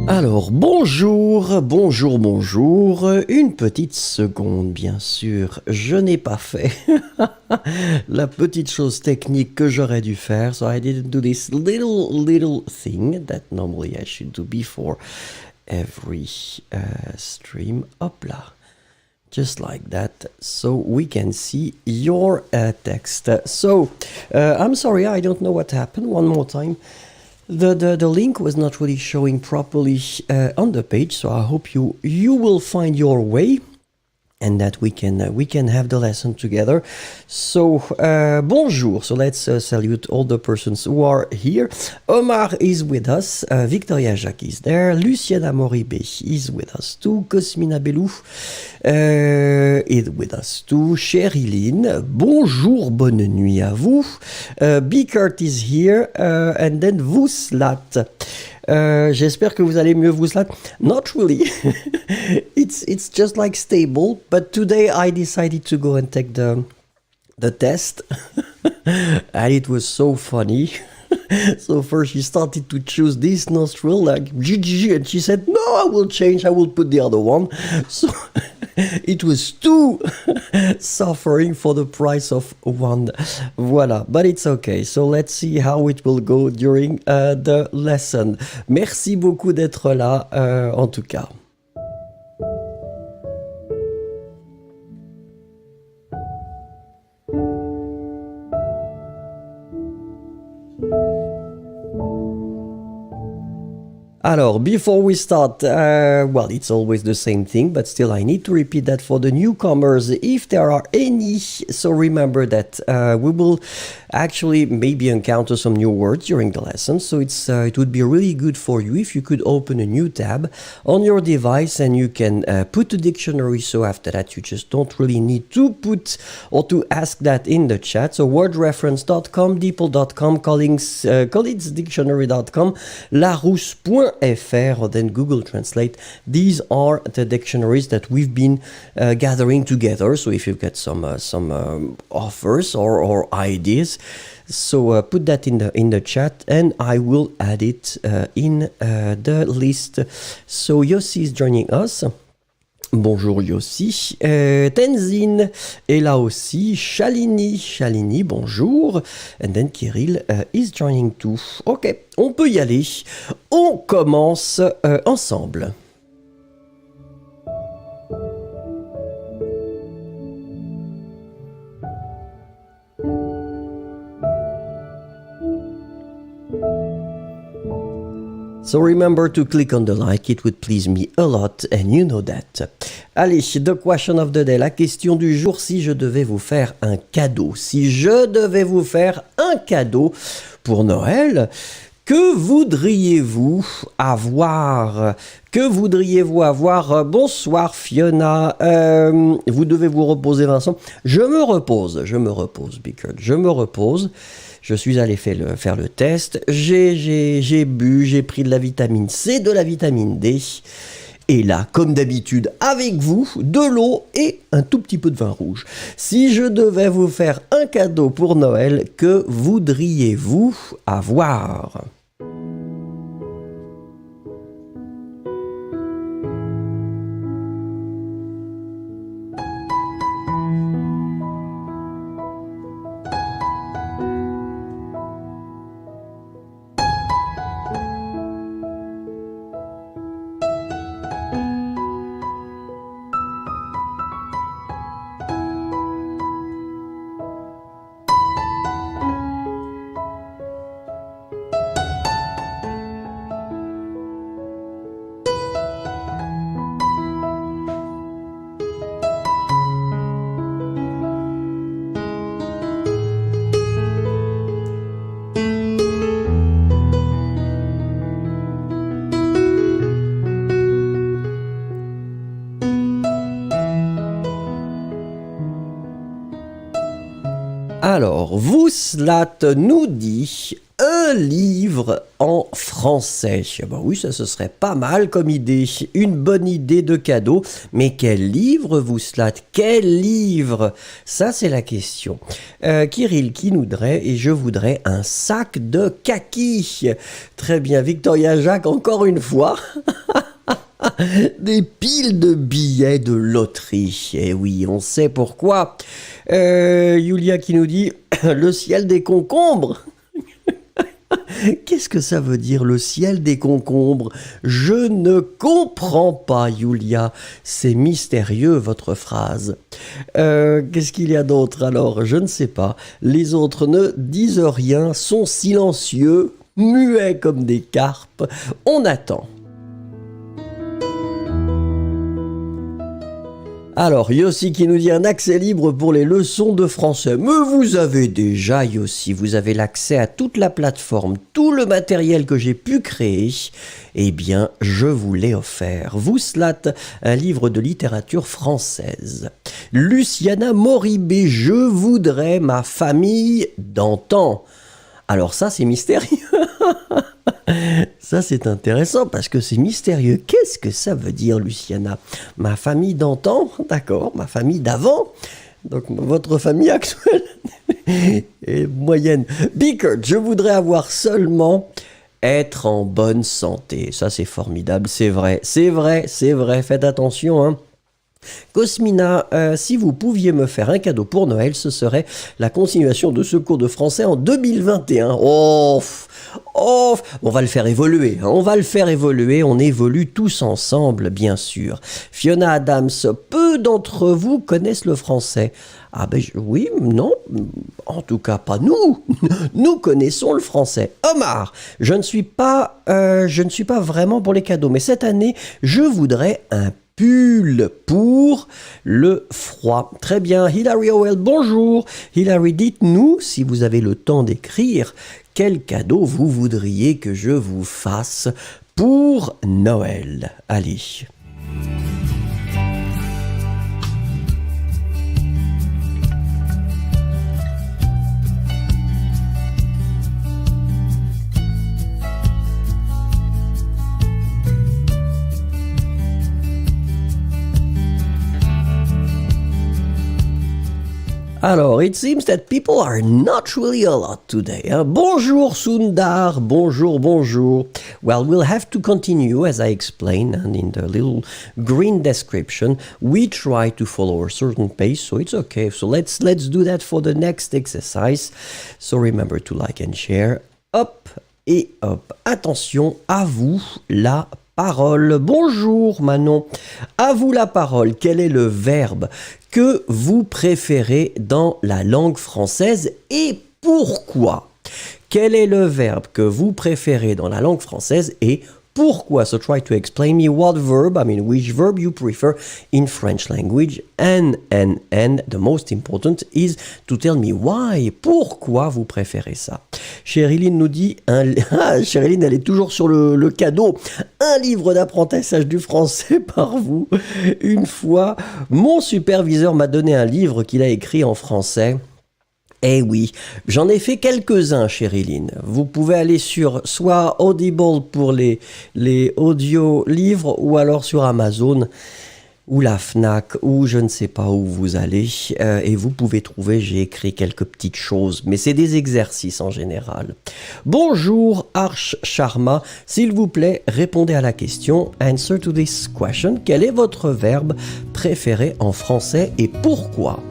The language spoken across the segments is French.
Alors, bonjour, une petite seconde, bien sûr, je n'ai pas fait la petite chose technique que j'aurais dû faire, so I didn't do this little thing that normally I should do before every stream, hop là, just like that, so we can see your text. So, I'm sorry, I don't know what happened, one more time. The link was not really showing properly on the page, so I hope you will find your way and that we can have the lesson together. So bonjour. So let's salute all the persons who are here. Omar is with us. Victoria Jacques is there. Luciana Moribe is with us too. Cosmina Belou is with us too. Sherilyn, bonjour, bonne nuit à vous. Bickert is here. And then Vouslat. J'espère que vous allez mieux, Vouslat. Not really. It's just like stable, but today I decided to go and take the test, and it was so funny. So first she started to choose this nostril, like GGG, and she said, "No, I will change. I will put the other one." So it was two suffering for the price of one. Voilà, but it's okay. So let's see how it will go during the lesson. Merci beaucoup d'être là, en tout cas. Alors, before we start, well, it's always the same thing, but still I need to repeat that for the newcomers, if there are any. So remember that we will actually maybe encounter some new words during the lesson, so it would be really good for you if you could open a new tab on your device and you can put a dictionary, so after that you just don't really need to put or to ask that in the chat. So wordreference.com, deeple.com, colleaguesdictionary.com, larousse.fr, or then Google Translate. These are the dictionaries that we've been gathering together, so if you've got some offers or ideas, so put that in the chat and I will add it in the list. So Yossi is joining us. Bonjour Yossi. Tenzin est là aussi. Shalini, bonjour. And then Kirill is joining too. Ok, on peut y aller. On commence ensemble. So remember to click on the like, it would please me a lot, and you know that. Allez, the question of the day, la question du jour, si je devais vous faire un cadeau, pour Noël, que voudriez-vous avoir? Bonsoir Fiona, vous devez vous reposer Vincent. Je me repose, Bickert, je me repose. Je suis allé faire le test, j'ai bu, j'ai pris de la vitamine C, de la vitamine D, et là, comme d'habitude, avec vous, de l'eau et un tout petit peu de vin rouge. Si je devais vous faire un cadeau pour Noël, que voudriez-vous avoir ? Alors, Vouslat nous dit un livre en français. Ben oui, ça ce serait pas mal comme idée. Une bonne idée de cadeau. Mais quel livre, Vouslat? Quel livre? Ça, c'est la question. Kirill qui nous dirait, et je voudrais un sac de kaki. Très bien, Victoria Jacques, encore une fois. Des piles de billets de loterie. Et oui, on sait pourquoi. Yulia qui nous dit le ciel des concombres. Qu'est-ce que ça veut dire, le ciel des concombres? Je ne comprends pas, Yulia. C'est mystérieux, votre phrase. Qu'est-ce qu'il y a d'autre alors? Je ne sais pas. Les autres ne disent rien, sont silencieux, muets comme des carpes. On attend. Alors, Yossi qui nous dit un accès libre pour les leçons de français. Mais vous avez déjà, Yossi, vous avez l'accès à toute la plateforme, tout le matériel que j'ai pu créer. Eh bien, je vous l'ai offert. Vouslat, un livre de littérature française. Luciana Moribé, je voudrais ma famille d'antan. Alors ça, c'est mystérieux. Ça, c'est intéressant parce que c'est mystérieux. Qu'est-ce que ça veut dire, Luciana? Ma famille d'antan, d'accord, ma famille d'avant. Donc, votre famille actuelle est moyenne. Bickert, je voudrais avoir seulement être en bonne santé. Ça, c'est formidable, c'est vrai, c'est vrai, c'est vrai. Faites attention, hein. Cosmina, si vous pouviez me faire un cadeau pour Noël, ce serait la continuation de ce cours de français en 2021. On va le faire évoluer, hein, on va le faire évoluer, on évolue tous ensemble, bien sûr. Fiona Adams, peu d'entre vous connaissent le français. Ah ben oui, non, en tout cas pas nous. Nous connaissons le français. Omar, je ne suis pas vraiment pour les cadeaux, mais cette année, je voudrais un pull pour le froid. Très bien, Hilary Howell, bonjour. Hilary, dites-nous, si vous avez le temps d'écrire, quel cadeau vous voudriez que je vous fasse pour Noël. Allez. Alors, it seems that people are not really a lot today. Hein? Bonjour Sundar, bonjour, bonjour. Well, we'll have to continue as I explained, and in the little green description, we try to follow a certain pace, so it's okay. So let's do that for the next exercise. So remember to like and share. Hop et hop. Attention, à vous la parole. Bonjour Manon, à vous la parole. Quel est le verbe que vous préférez dans la langue française et pourquoi? Quel est le verbe que vous préférez dans la langue française et pourquoi? So try to explain me which verb you prefer in French language and the most important is to tell me why. Pourquoi vous préférez ça? Chériline nous dit, Chériline elle est toujours sur le cadeau, un livre d'apprentissage du français par vous. Une fois, mon superviseur m'a donné un livre qu'il a écrit en français. Eh oui, j'en ai fait quelques-uns, Chériline. Vous pouvez aller sur soit Audible pour les audio-livres ou alors sur Amazon ou la Fnac ou je ne sais pas où vous allez. Et vous pouvez trouver, j'ai écrit quelques petites choses, mais c'est des exercices en général. Bonjour Arch Sharma, s'il vous plaît, répondez à la question. Answer to this question. Quel est votre verbe préféré en français et pourquoi?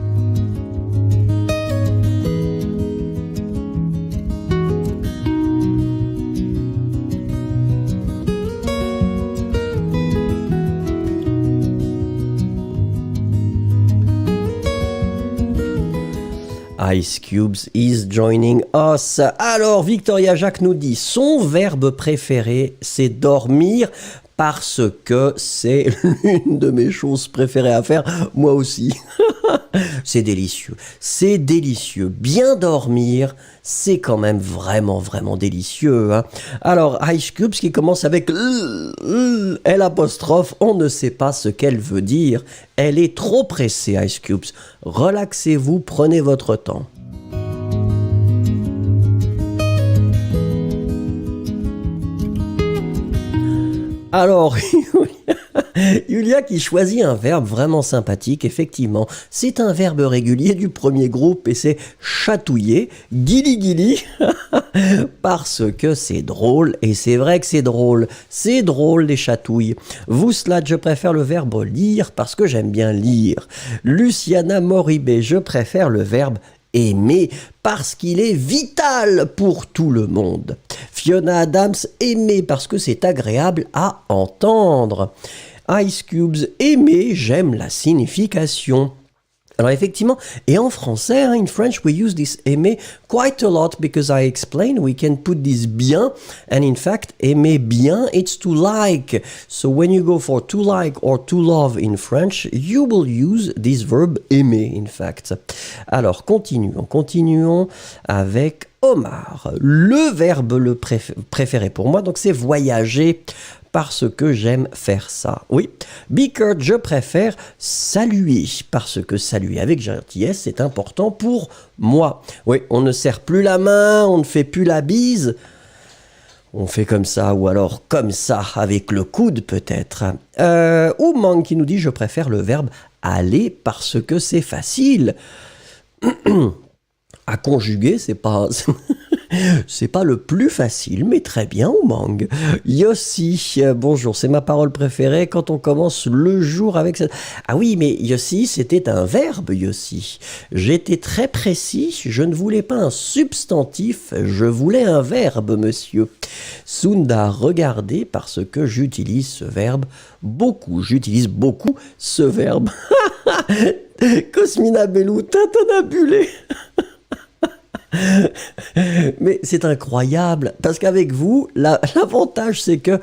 Ice Cubes is joining us. Alors, Victoria Jacques nous dit, son verbe préféré, c'est dormir parce que c'est l'une de mes choses préférées à faire, moi aussi. C'est délicieux, c'est délicieux. Bien dormir, c'est quand même vraiment, vraiment délicieux. Hein. Alors, Ice Cubes qui commence avec L apostrophe, on ne sait pas ce qu'elle veut dire. Elle est trop pressée, Ice Cubes. Relaxez-vous, prenez votre temps. Alors, Julia qui choisit un verbe vraiment sympathique, effectivement. C'est un verbe régulier du premier groupe et c'est chatouiller, guili guili, parce que c'est drôle et c'est vrai que c'est drôle. C'est drôle les chatouilles. Vous, Slade, je préfère le verbe lire parce que j'aime bien lire. Luciana Moribé, je préfère le verbe aimer parce qu'il est vital pour tout le monde. Fiona Adams, aimer parce que c'est agréable à entendre. Ice Cubes, aimer, j'aime la signification. Alors effectivement, et en français, in French, we use this aimer quite a lot because I explained we can put this bien, and in fact, aimer bien, it's to like. So when you go for to like or to love in French, you will use this verb aimer, in fact. Alors continuons avec Omar. Le verbe le préféré pour moi, donc c'est voyager, parce que j'aime faire ça. Oui, Bickert, je préfère saluer, parce que saluer avec gentillesse, c'est important pour moi. Oui, on ne serre plus la main, on ne fait plus la bise, on fait comme ça, ou alors comme ça, avec le coude peut-être. Ou Mang qui nous dit, je préfère le verbe aller, parce que c'est facile. À conjuguer, c'est pas... C'est pas le plus facile, mais très bien, Oumang. Yossi, bonjour, c'est ma parole préférée quand on commence le jour avec cette... Ah oui, mais Yossi, c'était un verbe, Yossi. J'étais très précis, je ne voulais pas un substantif, je voulais un verbe, monsieur. Sundar, regardez, parce que j'utilise ce verbe beaucoup. J'utilise beaucoup ce verbe. Cosmina Bellou, tintinabulé. Mais c'est incroyable, parce qu'avec vous, l'avantage c'est que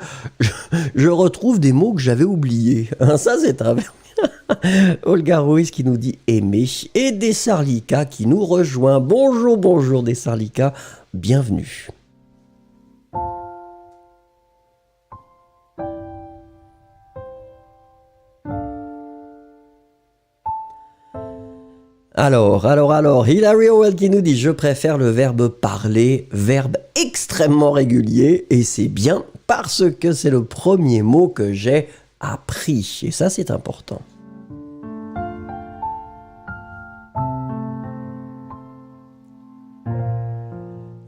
je retrouve des mots que j'avais oubliés. Ça c'est un verbe. Olga Ruiz qui nous dit aimer, et Dessarlika qui nous rejoint. Bonjour Dessarlika, bienvenue. Alors, Hilary Howell qui nous dit « Je préfère le verbe parler, verbe extrêmement régulier, et c'est bien parce que c'est le premier mot que j'ai appris. » Et ça, c'est important.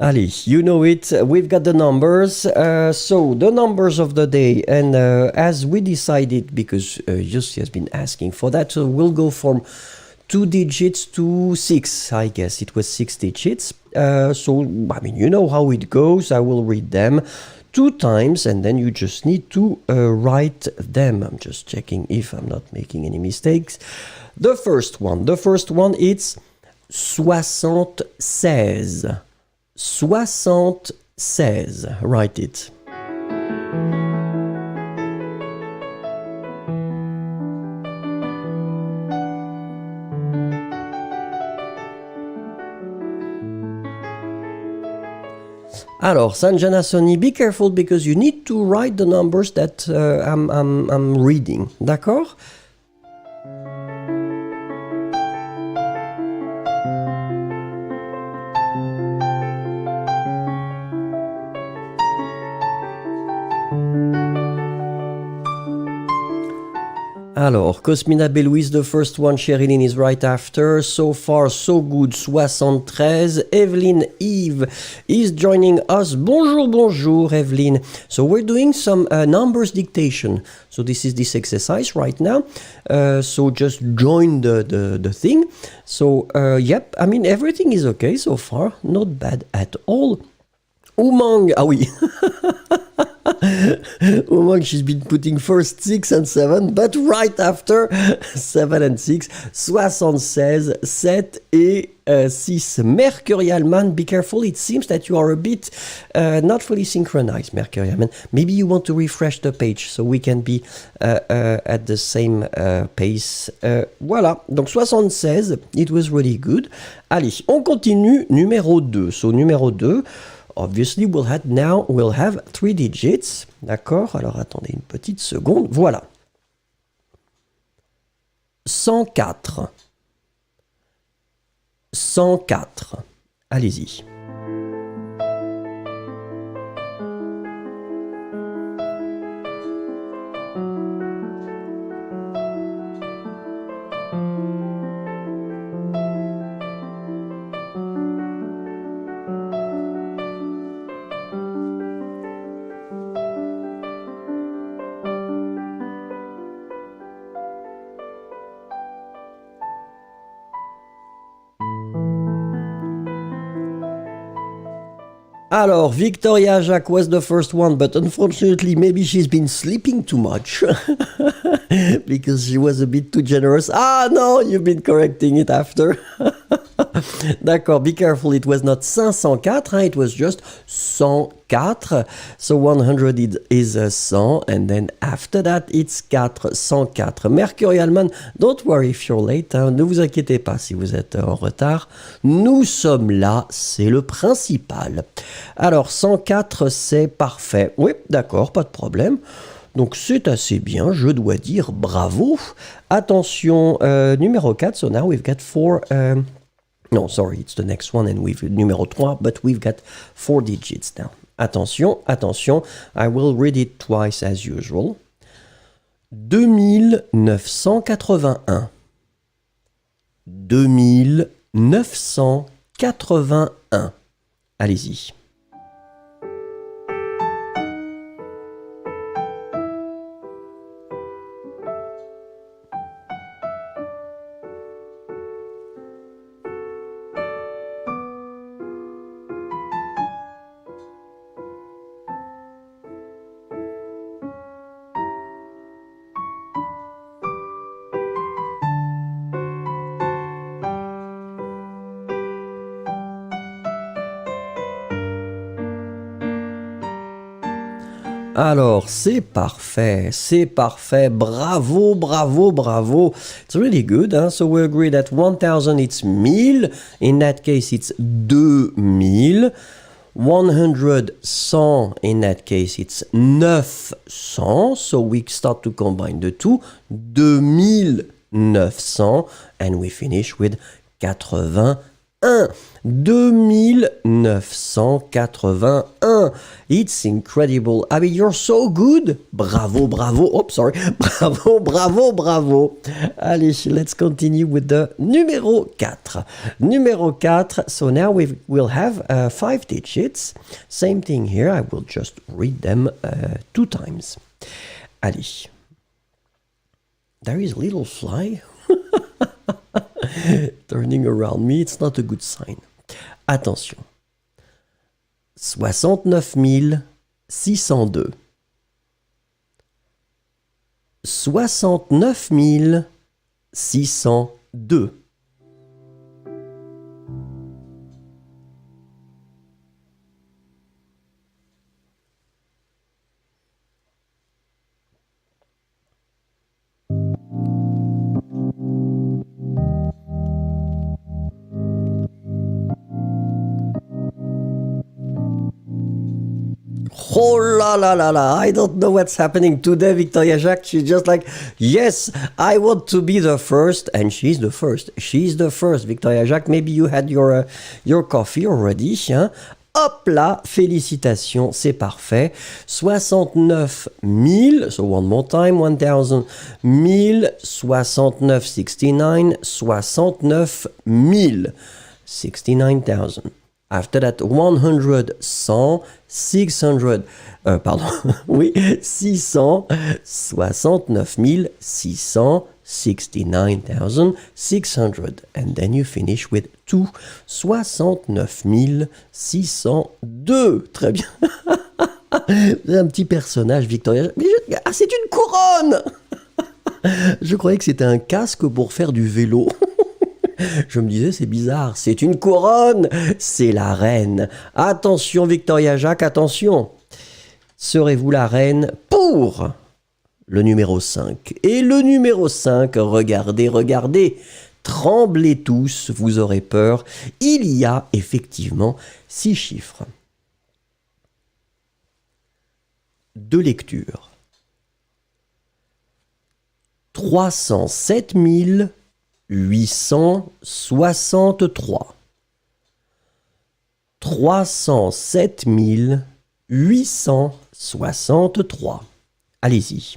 Allez, you know it, we've got the numbers. So, the numbers of the day, and as we decided, because Jussi has been asking for that, so we'll go from 2 digits to 6, I guess. It was 6 digits. So, I mean, you know how it goes. I will read them 2 times and then you just need to write them. I'm just checking if I'm not making any mistakes. The first one, it's 76. 76. Write it. Alors, Sanjana Soni, be careful because you need to write the numbers that I'm reading. D'accord? Alors, Cosmina Belouis, the first one, Sherilyn is right after. So far, so good, 73. Evelyn Eve is joining us. Bonjour, Evelyn. So we're doing some numbers dictation. So this is this exercise right now. So just join the thing. So, yep, I mean, everything is okay so far. Not bad at all. Oumang, ah oui. Oumang, she's been putting first 6 and 7, but right after 7 and 6, 76, 7 et 6. Mercurial Man, be careful, it seems that you are a bit not fully synchronized, Mercurial Man. Maybe you want to refresh the page so we can be at the same pace. Voilà, donc 76, it was really good. Allez, on continue, numéro 2. So, numéro 2, obviously, we'll have 3 digits. D'accord? Alors, attendez une petite seconde. Voilà. 104. 104. Allez-y. Alors, Victoria Jacques was the first one, but unfortunately, maybe she's been sleeping too much because she was a bit too generous. Ah no, you've been correcting it after. D'accord, be careful, it was not 504, it was just 104. So 100 is 100, and then after that, it's 404. Mercurial don't worry if you're late, hein, ne vous inquiétez pas si vous êtes en retard. Nous sommes là, c'est le principal. Alors, 104, c'est parfait. Oui, d'accord, pas de problème. Donc c'est assez bien, je dois dire bravo. Attention, numéro 4, so now we've got 4... No, sorry, it's the next one, and we've numéro 3, but we've got 4 digits now. Attention, attention, I will read it twice as usual. 2981. 2981. Allez-y. Alors, c'est parfait, bravo, bravo, bravo. It's really good, hein? So we agree that 1000 it's 1000, in that case it's 2000. 100, 100, in that case it's 900, so we start to combine the two. 2900, and we finish with 81. 2981. It's incredible. I mean, you're so good. Bravo, bravo. Oh, sorry. Bravo, bravo, bravo. Allez, let's continue with the numéro 4. Numéro 4. So now we'll have 5 digits. Same thing here. I will just read them 2 times. Allez. There is a little fly turning around me. It's not a good sign. Attention. 69 602. 69 602. Oh la la la la, I don't know what's happening today, Victoria Jacques. She's just like, yes, I want to be the first, and she's the first. She's the first, Victoria Jacques. Maybe you had your coffee already, hein? Hop là, félicitations, c'est parfait. 69 000, so one more time, 1000, 1000, 69, 69, 69 000, 69,000. After that, 100, 100, 600, pardon, oui, 600, 69 669,600. And then you finish with 2, 69 602. Très bien. Vous avez un petit personnage, Victoria. Ah, c'est une couronne. Je croyais que c'était un casque pour faire du vélo. Je me disais, c'est bizarre, c'est une couronne, c'est la reine. Attention Victoria Jacques, attention. Serez-vous la reine pour le numéro 5? Et le numéro 5, regardez, regardez, tremblez tous, vous aurez peur. Il y a effectivement 6 chiffres. 2 lectures. 307 863. 307 863. Allez-y.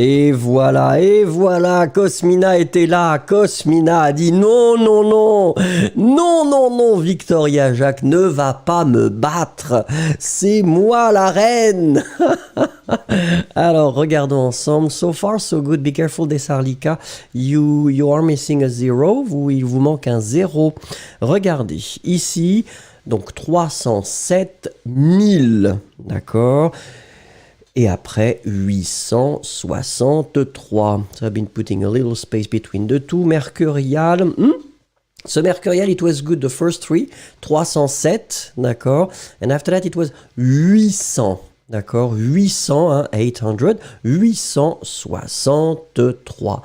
Et voilà, Cosmina était là. Cosmina a dit non, non, non, non, non, non, Victoria Jacques ne va pas me battre. C'est moi la reine. Alors, regardons ensemble. So far, so good. Be careful, Desarlika. You are missing a zero. Il vous manque un zéro. Regardez, ici, donc 307 000. D'accord? Et après, 863. So I've been putting a little space between the two. Mercurial. So Mercurial, it was good the first three. 307, d'accord? And after that, it was 800. D'accord, 800, hein, 800, 863.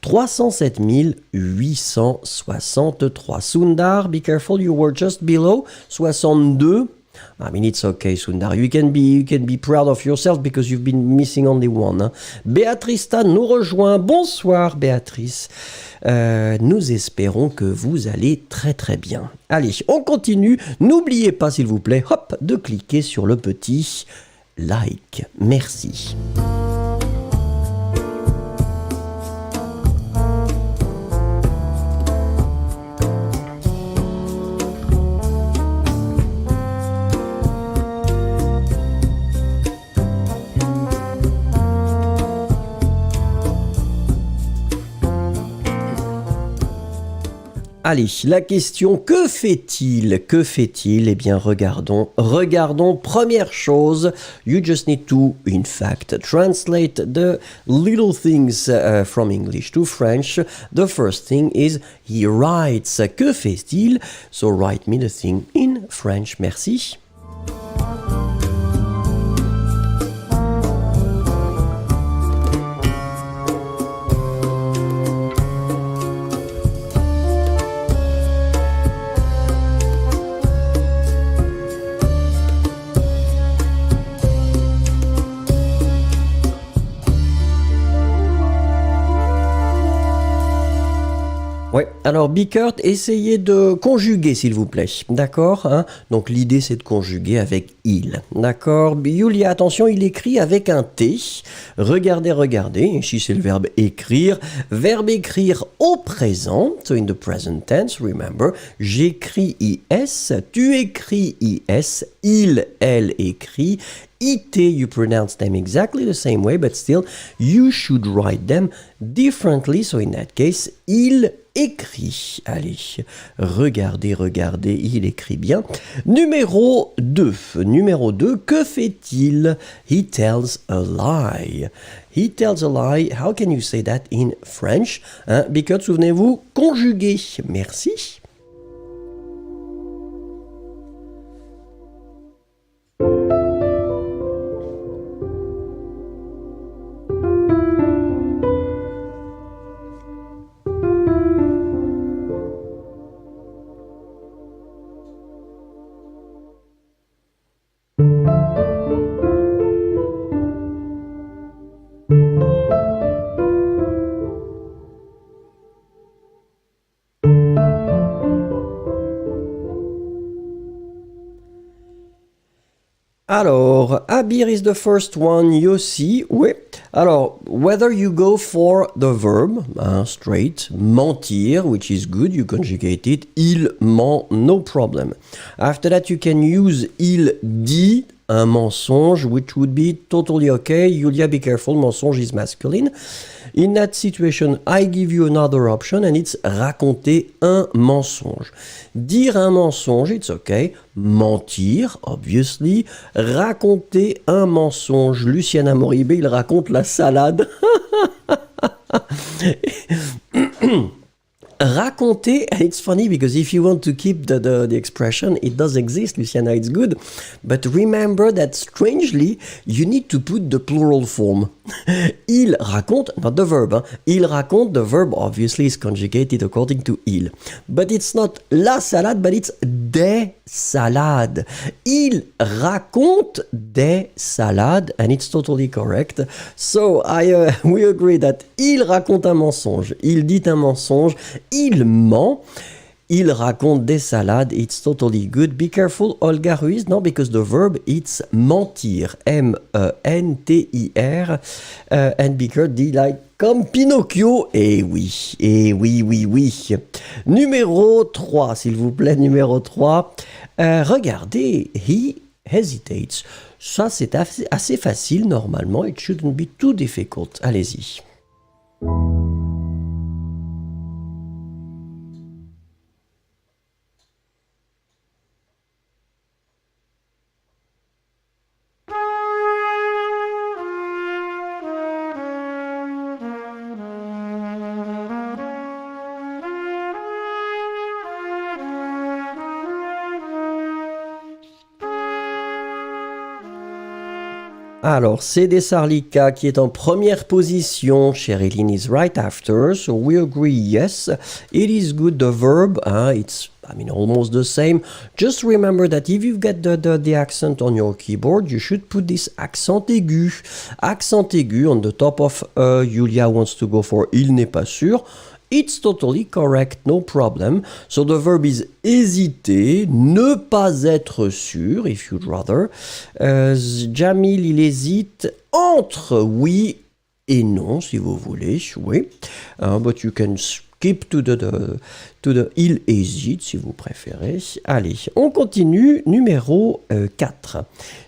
307 863. Sundar, be careful, you were just below 62. I mean, it's okay, Sundar. You can be proud of yourself because you've been missing only one. Hein. Béatrice Tan nous rejoint. Bonsoir, Béatrice. Nous espérons que vous allez très très bien. Allez, on continue. N'oubliez pas, s'il vous plaît, hop, de cliquer sur le petit like. Merci. Allez, la question, que fait-il? Que fait-il? Eh bien, regardons. Première chose, you just need to, in fact, translate the little things from English to French. The first thing is, he writes. Que fait-il? So write me the thing in French. Merci. Ouais, alors Bickert, essayez de conjuguer s'il vous plaît, d'accord hein. Donc l'idée c'est de conjuguer avec il, d'accord. Yulia, attention, il écrit avec un T. Regardez, ici c'est le verbe écrire au présent, so in the present tense, remember, j'écris IS, tu écris IS, il, elle écrit, IT, you pronounce them exactly the same way, but still, you should write them differently. So in that case, il écrit. Allez, regardez, il écrit bien. Numéro 2, que fait-il? He tells a lie. He tells a lie. How can you say that in French? Hein? Because, souvenez-vous, conjugué. Merci. Alors, Abir is the first one, Yossi, oui. Alors, whether you go for the verb, straight, mentir, which is good, you conjugate it, il ment, no problem. After that, you can use il dit, un mensonge, which would be totally okay. Yulia, be careful, mensonge is masculine. In that situation, I give you another option and it's raconter un mensonge. Dire un mensonge, it's okay. Mentir, obviously. Raconter un mensonge. Luciana Moribe, il raconte la salade. Raconter, and it's funny because if you want to keep the expression, it does exist, Luciana, it's good. But remember that strangely, you need to put the plural form. Il raconte, not the verb. Hein. Il raconte, the verb obviously is conjugated according to il. But it's not la salade, but it's des salades. Il raconte des salades, and it's totally correct. So we agree that il raconte un mensonge, il dit un mensonge, il ment. Il raconte des salades. It's totally good. Be careful, Olga Ruiz. No, because the verb, it's mentir. M-E-N-T-I-R. And Beaker dit like comme Pinocchio. Eh oui, oui. Numéro 3, s'il vous plaît, numéro 3. Regardez, he hesitates. Ça, c'est assez facile normalement. It shouldn't be too difficult. Allez-y. Alors, c'est Desarlica qui est en première position. Sherilyn is right after, so we agree, yes. It is good, the verb, it's, almost the same. Just remember that if you've got the accent on your keyboard, you should put this accent aigu. Accent aigu on the top of Julia wants to go for il n'est pas sûr. It's totally correct, no problem. So the verb is hésiter, ne pas être sûr, if you'd rather. Jamil, il hésite entre oui et non, si vous voulez, oui. But you can skip to the il hésite, si vous préférez. Allez, on continue. Numéro 4.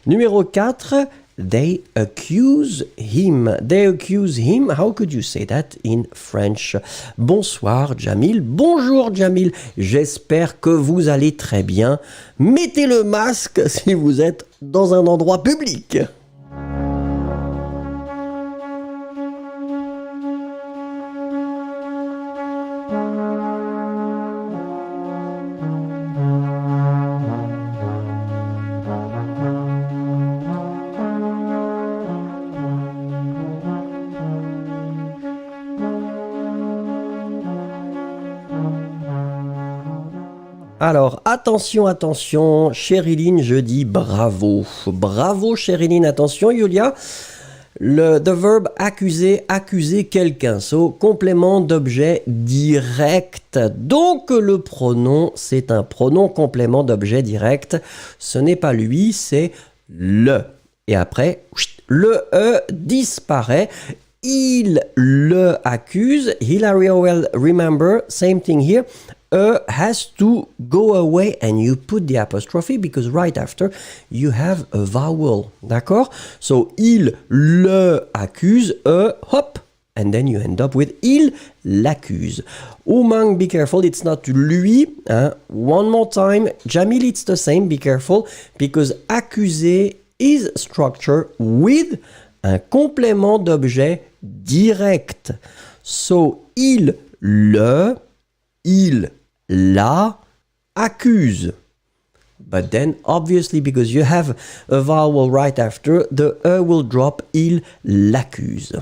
Numéro 4. They accuse him. They accuse him. How could you say that in French? Bonsoir Jamil. Bonjour Jamil. J'espère que vous allez très bien. Mettez le masque si vous êtes dans un endroit public. Alors, attention, Sherilyn, je dis bravo. Bravo, Sherilyn, attention, Julia. The verb accuser quelqu'un. So, complément d'objet direct. Donc, le pronom, c'est un pronom complément d'objet direct. Ce n'est pas lui, c'est le. Et après, le E disparaît. Il le accuse. Hilary Howell, remember, same thing here. Has to go away and you put the apostrophe because right after you have a vowel. D'accord? So, il le accuse, hop, and then you end up with il l'accuse. Umang, be careful, it's not lui. One more time. Jamil, it's the same, be careful, because accuser is structure with un complément d'objet direct. So, il la accuse. But then, obviously, because you have a vowel right after, the E will drop, il l'accuse.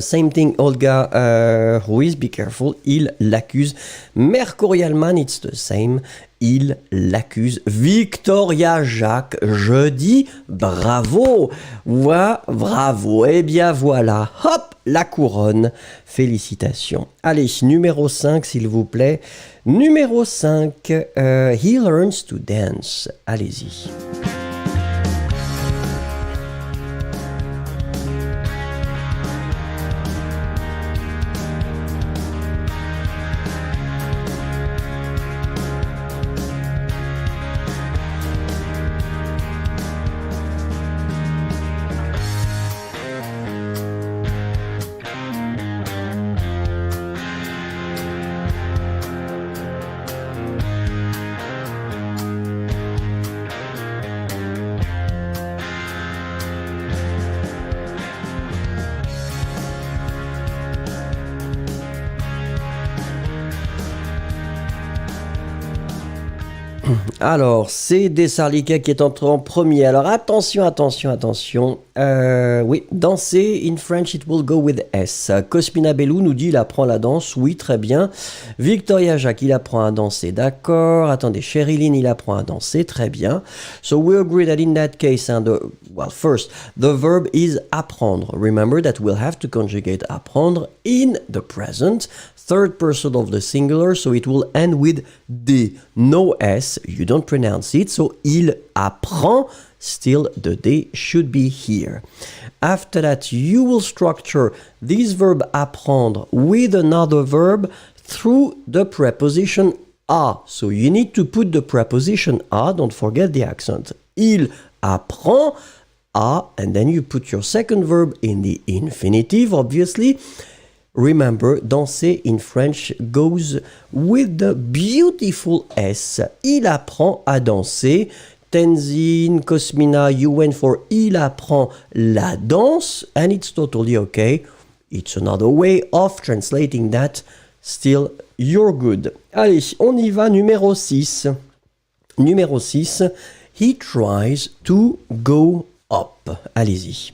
Same thing, Olga Ruiz, be careful, il l'accuse. Mercurialman, it's the same, il l'accuse. Victoria Jacques, je dis bravo. Bravo. Eh bien voilà, hop, la couronne. Félicitations. Allez, numéro 5, s'il vous plaît. Numéro 5, he learns to dance. Allez-y. Alors, c'est Desarlica qui est entré en premier. Alors, attention, attention, attention. Oui, danser, in French, it will go with S. Cosmina Bellou nous dit, il apprend la danse. Oui, très bien. Victoria Jacques, il apprend à danser. D'accord. Attendez, Sherilyn, il apprend à danser. Très bien. So, we agree that in that case, well, first, the verb is apprendre. Remember that we'll have to conjugate apprendre in the present. Third person of the singular, so it will end with D. No S, you don't pronounce it, so il apprend, still the D should be here. After that, you will structure this verb apprendre with another verb through the preposition a. So you need to put the preposition a, don't forget the accent. Il apprend a, and then you put your second verb in the infinitive, obviously. Remember, danser in French goes with the beautiful S. Il apprend à danser. Tenzin, Cosmina, you went for il apprend la danse, and it's totally okay. It's another way of translating that. Still, you're good. Allez, on y va, numéro 6. Numéro 6, he tries to go up. Allez-y.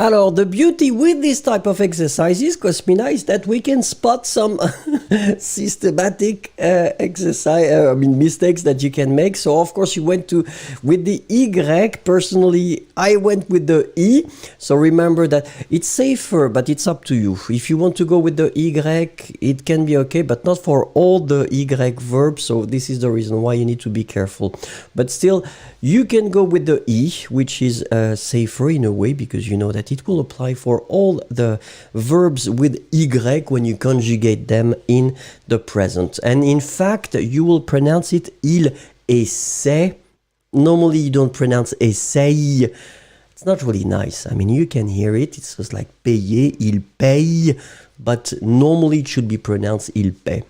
Alors, the beauty with this type of exercises, Cosmina, is that we can spot some systematic mistakes that you can make. So, of course, you went with the Y. Personally, I went with the E. So, remember that it's safer, but it's up to you. If you want to go with the Y, it can be okay, but not for all the Y verbs. So, this is the reason why you need to be careful. But still, you can go with the E, which is safer in a way, because you know that it will apply for all the verbs with Y when you conjugate them in the present. And in fact, you will pronounce it il essaie. Normally, you don't pronounce essaye. It's not really nice. I mean, you can hear it. It's just like payer, il paye. But normally, it should be pronounced il paie.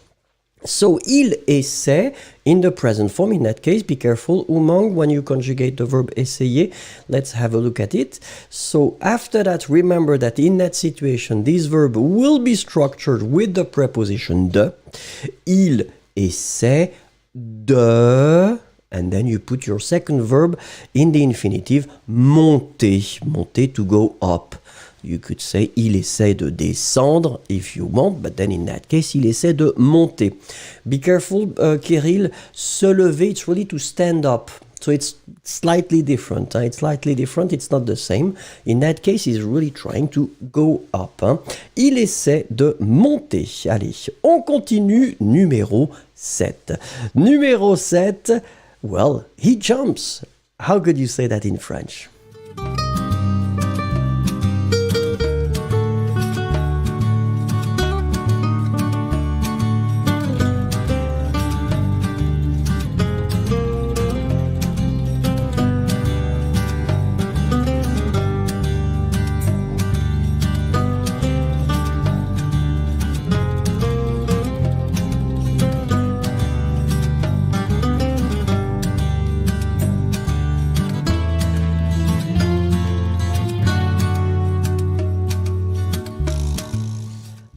So, il essaie in the present form. In that case, be careful, Umang, when you conjugate the verb essayer. Let's have a look at it. So, after that, remember that in that situation, this verb will be structured with the preposition de. Il essaie de... And then you put your second verb in the infinitive, monter. Monter, to go up. You could say, il essaie de descendre, if you want, but then in that case, il essaie de monter. Be careful, Kirill, se lever, it's really to stand up. So it's slightly different. It's slightly different, it's not the same. In that case, he's really trying to go up. Il essaie de monter. Allez, on continue, numéro 7. Numéro 7, well, he jumps. How could you say that in French?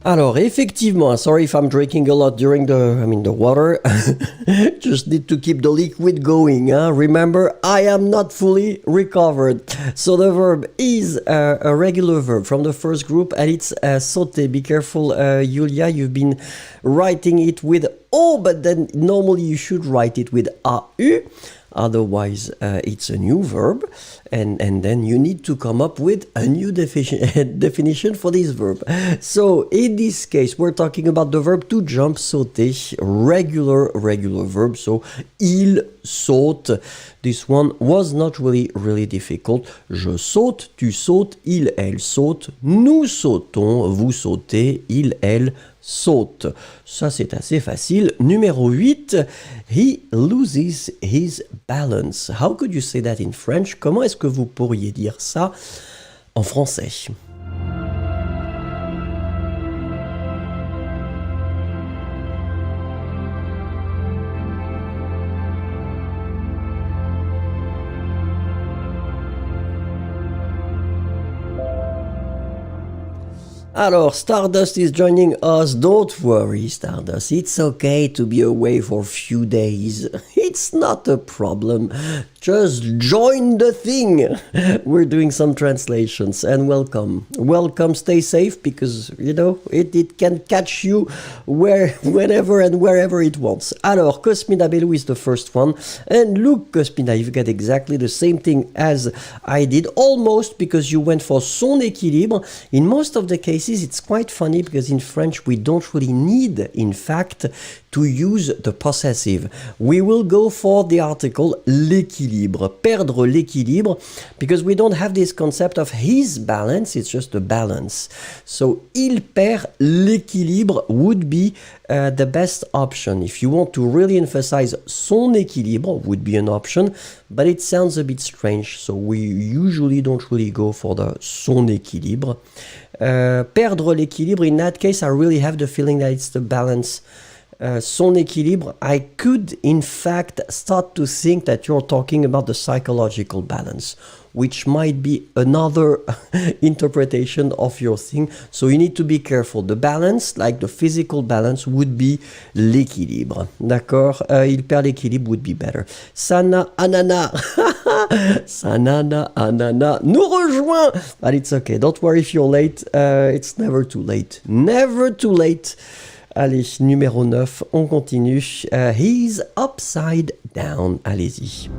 Alors, effectivement, sorry if I'm drinking a lot during the water. Just need to keep the liquid going. Remember, I am not fully recovered. So the verb is a regular verb from the first group, and it's sauter. Be careful, Julia, you've been writing it with oh, but then normally you should write it with AU. Otherwise, it's a new verb, and then you need to come up with a new definition for this verb. So, in this case, we're talking about the verb to jump, sauter, regular verb. So, il saute. This one was not really difficult. Je saute, tu sautes, il, elle saute, nous sautons, vous sautez, il, elle saute. Ça, c'est assez facile. Numéro 8, he loses his balance. How could you say that in French? Comment est-ce que vous pourriez dire ça en français? Alors, Stardust is joining us. Don't worry, Stardust. It's okay to be away for a few days. It's not a problem. Just join the thing. We're doing some translations and welcome. Welcome, stay safe because, you know, it can catch you whenever and wherever it wants. Alors, Cosmina Belou is the first one. And look, Cosmina, you've got exactly the same thing as I did. Almost, because you went for son équilibre. In most of the cases, it's quite funny because in French we don't really need, in fact, to use the possessive. We will go for the article l'équilibre, perdre l'équilibre, because we don't have this concept of his balance, it's just a balance. So, il perd l'équilibre would be the best option. If you want to really emphasize son équilibre would be an option, but it sounds a bit strange, so we usually don't really go for the son équilibre. Perdre l'équilibre, in that case, I really have the feeling that it's the balance. Son équilibre, I could in fact start to think that you're talking about the psychological balance, which might be another interpretation of your thing. So you need to be careful. The balance, like the physical balance, would be l'équilibre. D'accord? Il perd l'équilibre would be better. Sana Anana. Sanana Anana nous rejoint. But it's okay. Don't worry if you're late. It's never too late. Never too late. Allez, numéro 9, on continue. He's upside down. Allez-y.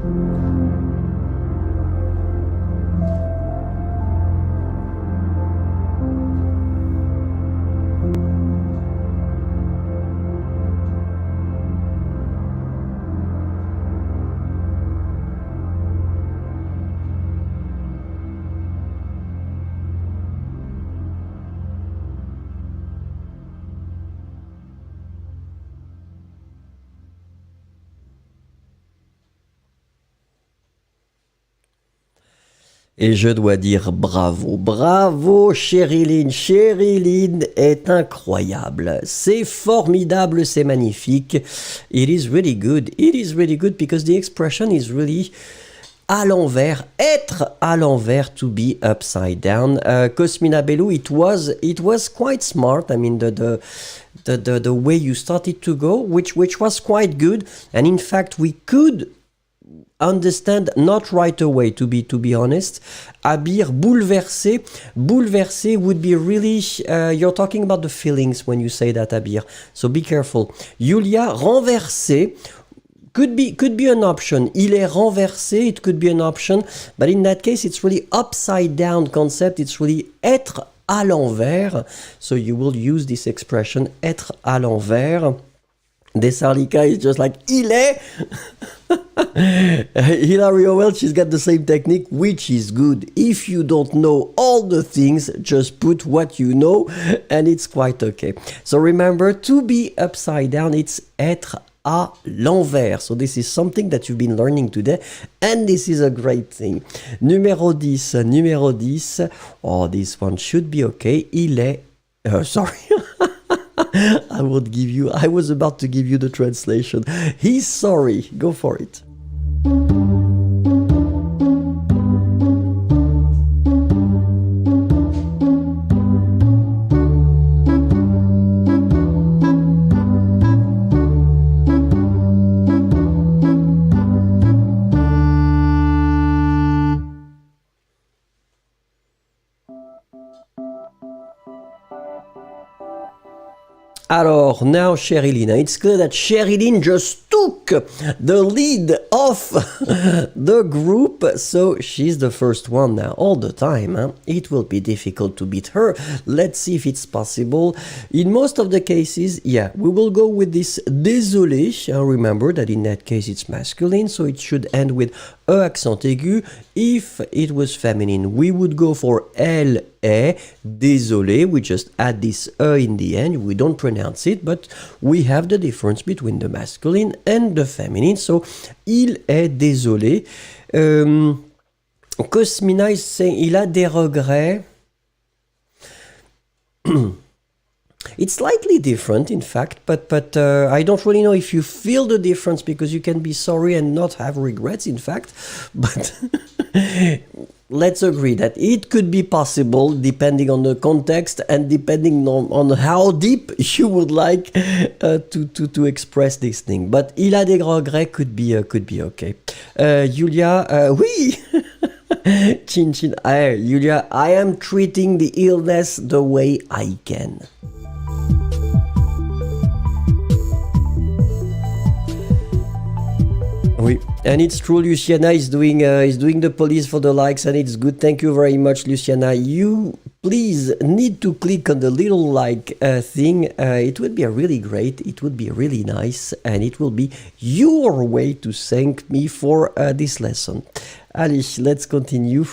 Et je dois dire bravo, bravo Sherilyn. Sherilyn est incroyable. C'est formidable, c'est magnifique. It is really good. It is really good because the expression is really à l'envers, être à l'envers, to be upside down. Cosmina Belou, it was quite smart. I mean, the way you started to go, which was quite good. And in fact, we could understand not right away, to be honest. Habir, bouleversé would be really, you're talking about the feelings when you say that, Habir. So be careful. Yulia, renversé, could be an option. Il est renversé, it could be an option. But in that case, it's really upside down concept. It's really être à l'envers. So you will use this expression, être à l'envers. Desarlika is just like, il est. Hilary Howell, she's got the same technique, which is good. If you don't know all the things, just put what you know, and it's quite okay. So remember, to be upside down, it's être à l'envers. So this is something that you've been learning today, and this is a great thing. Numéro 10. Oh, this one should be okay. Il est... sorry. I was about to give you the translation. He's sorry. Go for it. Alors, now Sherilyn. It's clear that Sherilyn just took the lead of the group, so she's the first one now all the time. Huh? It will be difficult to beat her. Let's see if it's possible. In most of the cases, yeah, we will go with this désolé. Remember that in that case it's masculine, so it should end with E accent aigu. If it was feminine, we would go for elle est, désolé. We just add this E in the end. We don't pronounce it, but we have the difference between the masculine and the feminine. So, il est désolé. Cosmina is saying, il a des regrets. It's slightly different, in fact, but I don't really know if you feel the difference because you can be sorry and not have regrets, in fact. But let's agree that it could be possible depending on the context and depending on how deep you would like to express this thing. But il a des regrets could be okay. Julia, oui. Chin chin. Julia, I am treating the illness the way I can. Oui, and it's true. Luciana is doing the police for the likes, and it's good. Thank you very much, Luciana. You please need to click on the little like thing. It would be really great. It would be really nice, and it will be your way to thank me for this lesson. Allez, let's continue.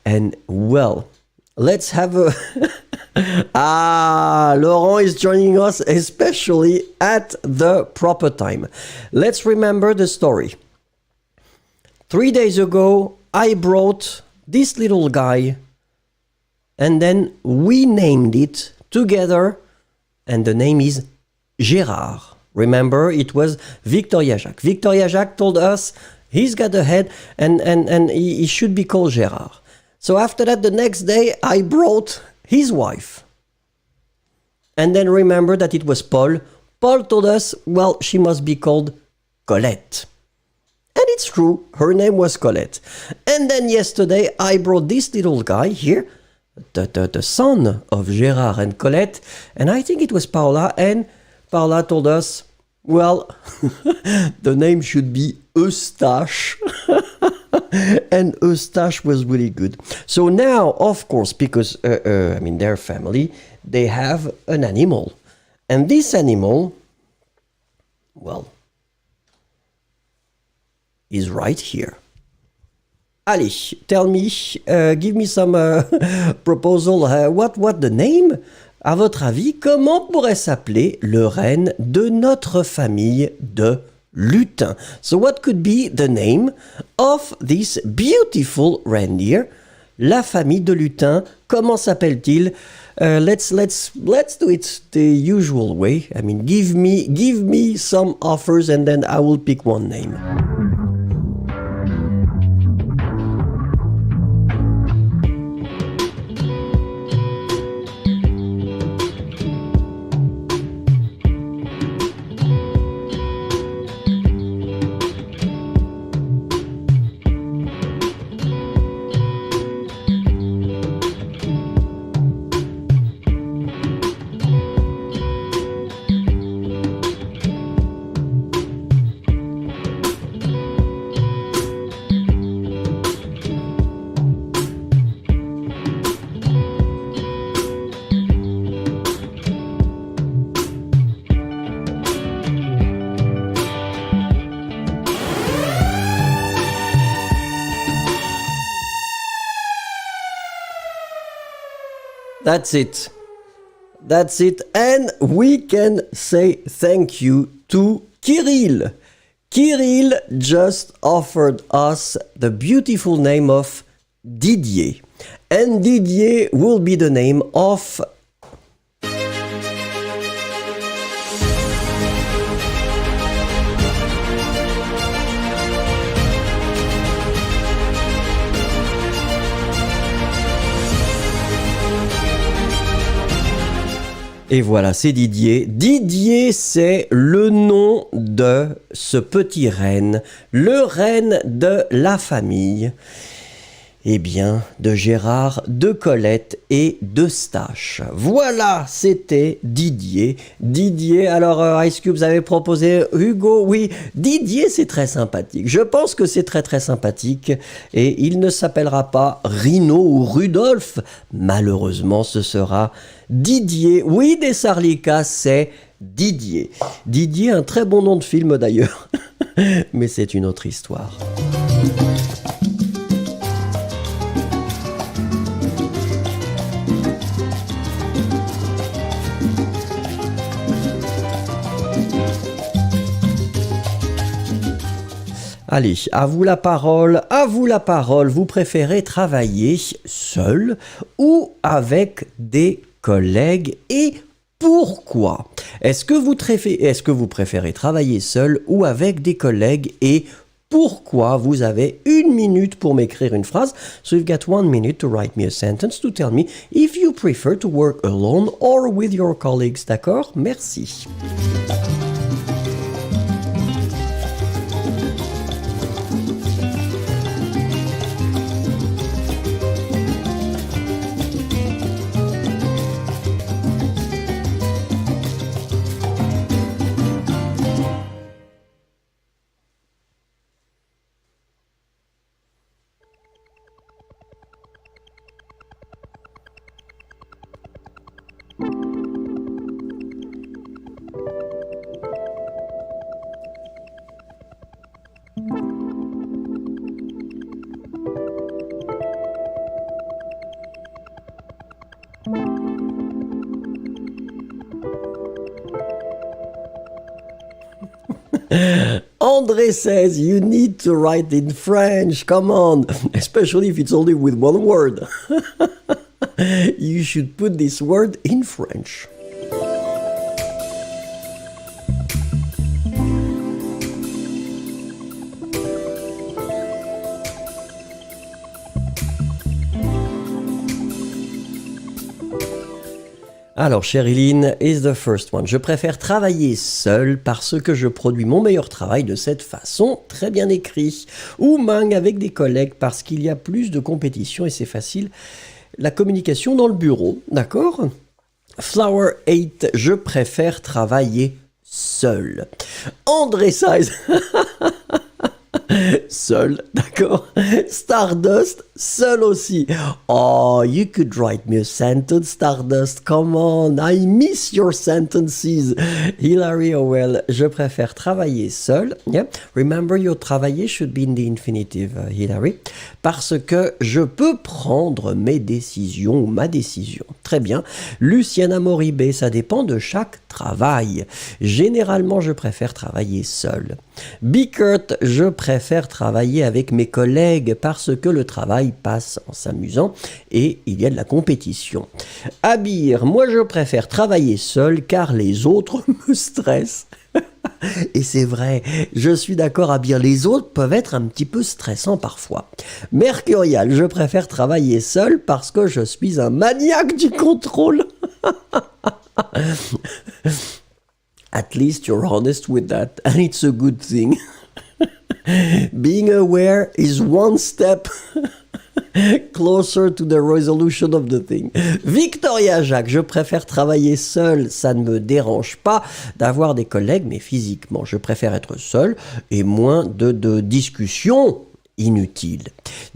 And well, let's have a. Laurent is joining us, especially at the proper time. Let's remember the story. 3 days ago, I brought this little guy, and then we named it together, and the name is Gérard. Remember, it was Victoria Jacques. Victoria Jacques told us he's got a head, and he should be called Gérard. So after that, the next day, I brought his wife. And then remember that it was Paul. Paul told us, well, she must be called Colette. And it's true, her name was Colette. And then yesterday, I brought this little guy here, the son of Gérard and Colette, and I think it was Paula, and Paula told us, well, the name should be Eustache. And Eustache was really good. So now, of course, because, their family, they have an animal. And this animal, well, is right here. Allez, tell me, give me some proposal. What the name? À votre avis, comment pourrait s'appeler le renne de notre famille de lutins? So what could be the name of this beautiful reindeer? La famille de lutins, comment s'appelle-t-il? Let's do it the usual way. I mean, give me some offers and then I will pick one name. That's it. That's it. And we can say thank you to Kirill. Kirill just offered us the beautiful name of Didier. And Didier will be the name of Et voilà, c'est Didier. Didier, c'est le nom de ce petit renne, le renne de la famille. Eh bien, de Gérard, de Colette et d'Eustache. Voilà, c'était Didier. Didier, alors Ice Cube, vous avez proposé Hugo, oui. Didier, c'est très sympathique. Je pense que c'est très très sympathique. Et il ne s'appellera pas Rino ou Rudolph. Malheureusement, ce sera Didier. Oui, des Sarlicas, c'est Didier. Didier, un très bon nom de film d'ailleurs. Mais c'est une autre histoire. Allez, à vous la parole, à vous la parole. Vous préférez travailler seul ou avec des collègues et pourquoi? Est-ce que vous préférez travailler seul ou avec des collègues et pourquoi? Vous avez 1 minute pour m'écrire une phrase. So you've got 1 minute to write me a sentence to tell me if you prefer to work alone or with your colleagues. D'accord? Merci. André says you need to write in French. Come on, especially if it's only with one word. You should put this word in French. Alors, Sherilyn is the first one. Je préfère travailler seul parce que je produis mon meilleur travail de cette façon, très bien écrit. Ou Mang avec des collègues parce qu'il y a plus de compétition et c'est facile. La communication dans le bureau, d'accord? Flower 8, je préfère travailler seul. André Size, seul, d'accord? Stardust, seul aussi. Oh, you could write me a sentence, Stardust. Come on, I miss your sentences. Hilary Howell, je préfère travailler seul. Yeah. Remember, your travailler should be in the infinitive, Hilary. Parce que je peux prendre mes décisions ou ma décision. Très bien. Luciana Moribé, ça dépend de chaque travail. Généralement, je préfère travailler seul. Bickert, je préfère travailler avec mes collègues parce que le travail passe en s'amusant et il y a de la compétition. Abir, moi je préfère travailler seul car les autres me stressent. Et c'est vrai, je suis d'accord Abir, les autres peuvent être un petit peu stressants parfois. Mercurial, je préfère travailler seul parce que je suis un maniaque du contrôle. At least you're honest with that, and it's a good thing. Being aware is one step closer to the resolution of the thing. Victoria Jacques, je préfère travailler seul, ça ne me dérange pas d'avoir des collègues, mais physiquement, je préfère être seul et moins de discussions inutile.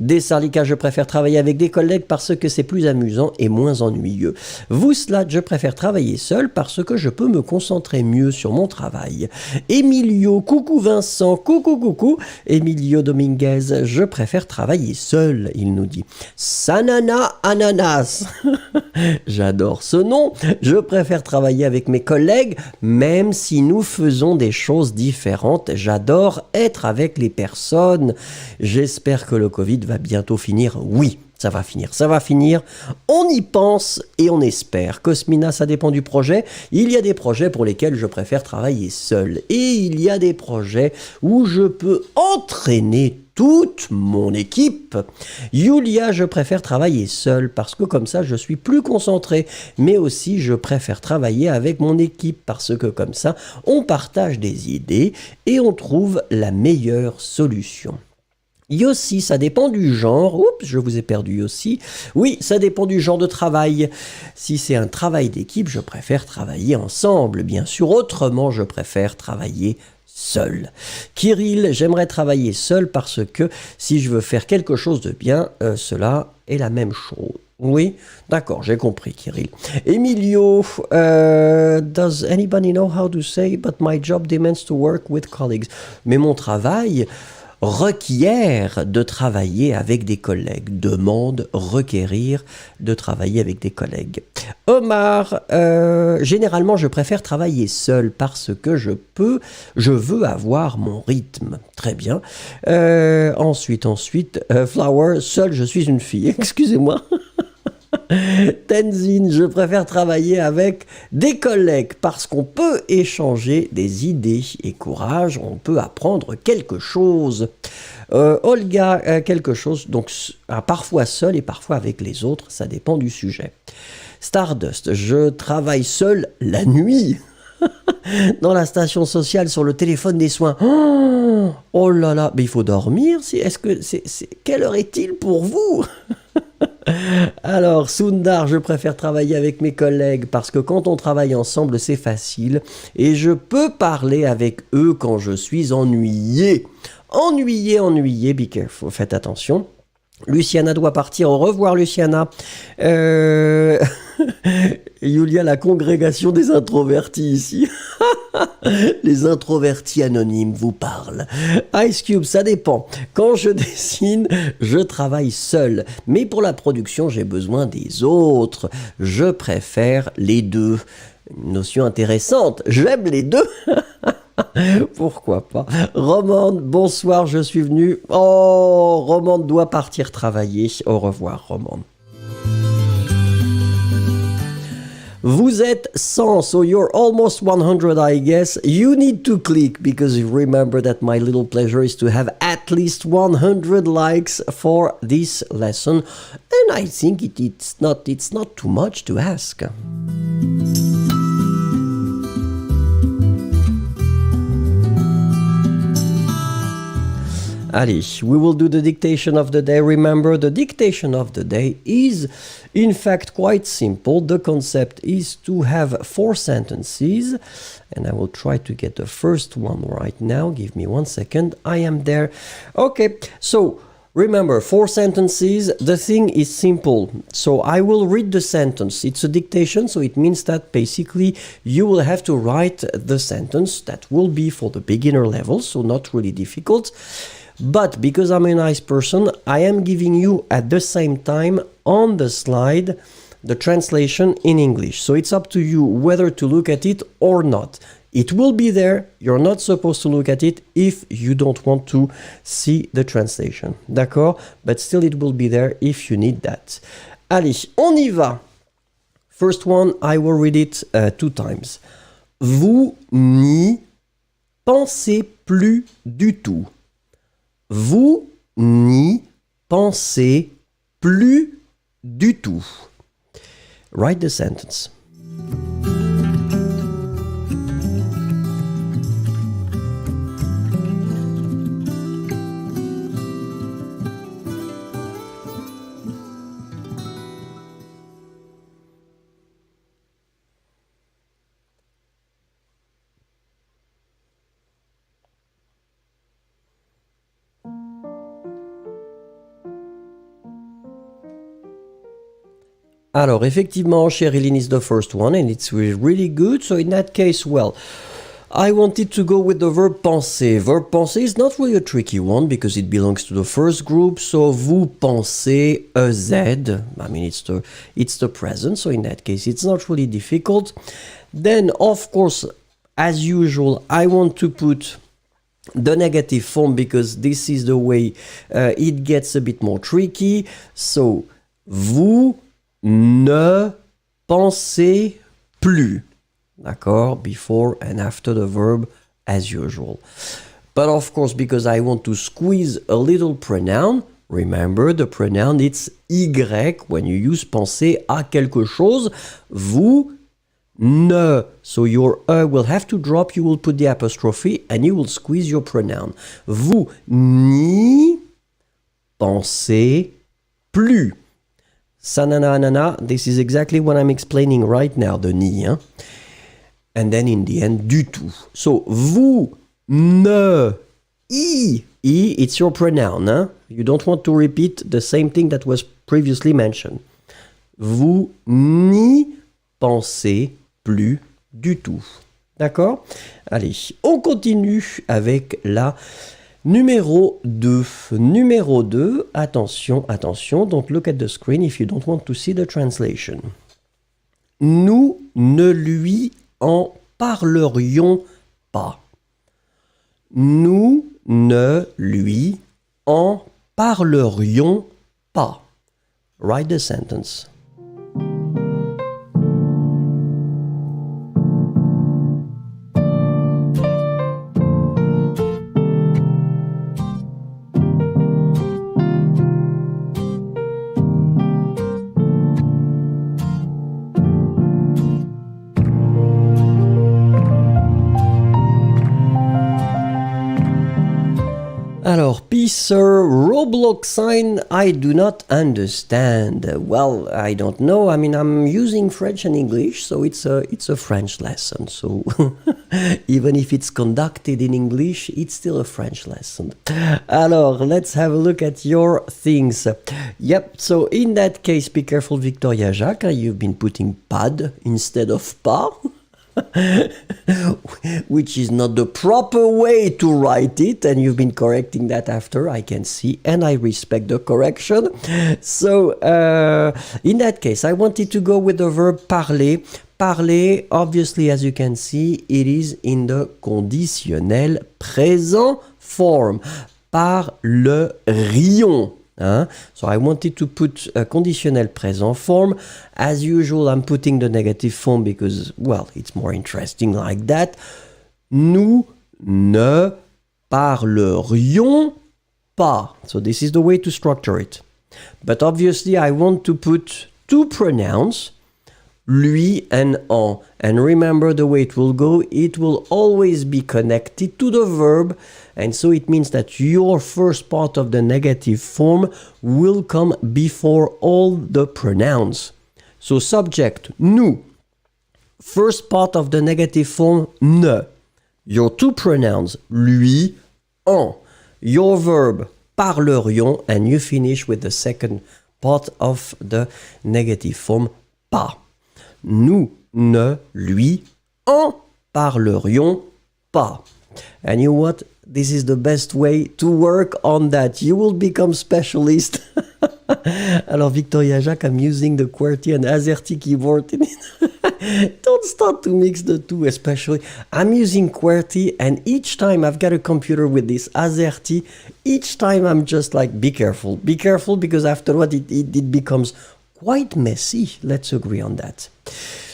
Des Sarlicas, je préfère travailler avec des collègues parce que c'est plus amusant et moins ennuyeux. Vouslat, je préfère travailler seul parce que je peux me concentrer mieux sur mon travail. Emilio, coucou Vincent, coucou. Emilio Dominguez, je préfère travailler seul, il nous dit. Sanana Ananas, j'adore ce nom. Je préfère travailler avec mes collègues, même si nous faisons des choses différentes. J'adore être avec les personnes. J'espère que le Covid va bientôt finir. Oui, ça va finir. On y pense et on espère. Cosmina, ça dépend du projet. Il y a des projets pour lesquels je préfère travailler seul. Et il y a des projets où je peux entraîner toute mon équipe. Yulia, je préfère travailler seul parce que comme ça, je suis plus concentré. Mais aussi, je préfère travailler avec mon équipe parce que comme ça, on partage des idées et on trouve la meilleure solution. Yossi, ça dépend du genre. Oups, je vous ai perdu Yossi. Oui, ça dépend du genre de travail. Si c'est un travail d'équipe, je préfère travailler ensemble. Bien sûr, autrement, je préfère travailler seul. Kirill, j'aimerais travailler seul parce que si je veux faire quelque chose de bien, cela est la même chose. Oui, d'accord, j'ai compris, Kirill. Emilio, does anybody know how to say, but my job demands to work with colleagues. Mais mon travail requiert de travailler avec des collègues. Demande, requérir de travailler avec des collègues. Omar, généralement je préfère travailler seul parce que je veux avoir mon rythme. Très bien. Ensuite, Flower, seul je suis une fille. Excusez-moi. Tenzin, je préfère travailler avec des collègues parce qu'on peut échanger des idées et courage, on peut apprendre quelque chose. Olga, quelque chose, donc parfois seul et parfois avec les autres, ça dépend du sujet. Stardust, je travaille seul la nuit. Dans la station sociale, sur le téléphone des soins. Oh là là, mais il faut dormir. Quelle heure est-il pour vous? Alors, Sundar, je préfère travailler avec mes collègues parce que quand on travaille ensemble, c'est facile et je peux parler avec eux quand je suis ennuyé. Ennuyé, be careful, faites attention. Luciana doit partir. Au revoir, Luciana. Julia, la congrégation des introvertis ici. Les introvertis anonymes vous parlent. Ice Cube, ça dépend. Quand je dessine, je travaille seul. Mais pour la production, j'ai besoin des autres. Je préfère les deux. Une notion intéressante. J'aime les deux. Pourquoi pas. Romande, bonsoir, je suis venu. Oh, Romande doit partir travailler. Au revoir, Romande. Vous êtes 100, so you're almost 100, I guess. You need to click because you remember that my little pleasure is to have at least 100 likes for this lesson. And I think it's not too much to ask. Allez, we will do the dictation of the day. Remember, the dictation of the day is, in fact, quite simple. The concept is to have 4 sentences, and I will try to get the first one right now. Give me 1 second. I am there. Okay, so remember, 4 sentences. The thing is simple. So I will read the sentence. It's a dictation, so it means that basically you will have to write the sentence. That will be for the beginner level, so not really difficult. But because I'm a nice person, I am giving you at the same time on the slide the translation in English. So it's up to you whether to look at it or not. It will be there. You're not supposed to look at it if you don't want to see the translation. D'accord? But still it will be there if you need that. Allez, on y va. First one, I will read it 2 times. Vous n'y pensez plus du tout. Vous n'y pensez plus du tout. Write the sentence. Alors, effectivement, Sherilyn is the first one, and it's really good. So in that case, well, I wanted to go with the verb penser. Verb penser is not really a tricky one because it belongs to the first group. So, vous pensez EZ. I mean, it's the present. So in that case, it's not really difficult. Then, of course, as usual, I want to put the negative form because this is the way it gets a bit more tricky. So, vous ne pensez plus. D'accord? Before and after the verb as usual. But of course, because I want to squeeze a little pronoun, remember the pronoun it's Y when you use penser à quelque chose. Vous ne. So your E will have to drop, you will put the apostrophe and you will squeeze your pronoun. Vous n'y pensez plus. Sanana anana, this is exactly what I'm explaining right now, the ni. Hein? And then in the end, du tout. So, vous ne, I, it's your pronoun. Hein? You don't want to repeat the same thing that was previously mentioned. Vous n'y pensez plus du tout. D'accord? Allez, on continue avec la numéro 2. Numéro 2, attention, attention, don't look at the screen if you don't want to see the translation. Nous ne lui en parlerions pas. Nous ne lui en parlerions pas. Write the sentence. Alors, Peacer, Roblox sign, I do not understand. Well, I don't know. I mean, I'm using French and English, so it's a French lesson. So even if it's conducted in English, it's still a French lesson. Alors, let's have a look at your things. Yep, so in that case, be careful, Victoria Jacques. You've been putting pad instead of pas. Which is not the proper way to write it, and you've been correcting that after, I can see, and I respect the correction. So, in that case, I wanted to go with the verb parler. Parler, obviously, as you can see, it is in the conditionnel présent form. Parlerions. Hein? So I wanted to put a conditionnel présent form. As usual, I'm putting the negative form because, well, it's more interesting like that. Nous ne parlerions pas. So this is the way to structure it. But obviously, I want to put two pronouns, lui and en. And remember the way it will go, it will always be connected to the verb. And so it means that your first part of the negative form will come before all the pronouns. So subject, nous. First part of the negative form, ne. Your two pronouns, lui, en. Your verb, parlerions. And you finish with the second part of the negative form, pas. Nous ne lui en parlerions pas. And you know what? This is the best way to work on that. You will become specialist. Alors, Victoria Jacques, I'm using the QWERTY and AZERTY keyboard in it. Don't start to mix the two, especially. I'm using QWERTY, and each time I've got a computer with this AZERTY, each time I'm just like, be careful. Be careful, because afterward it becomes quite messy. Let's agree on that.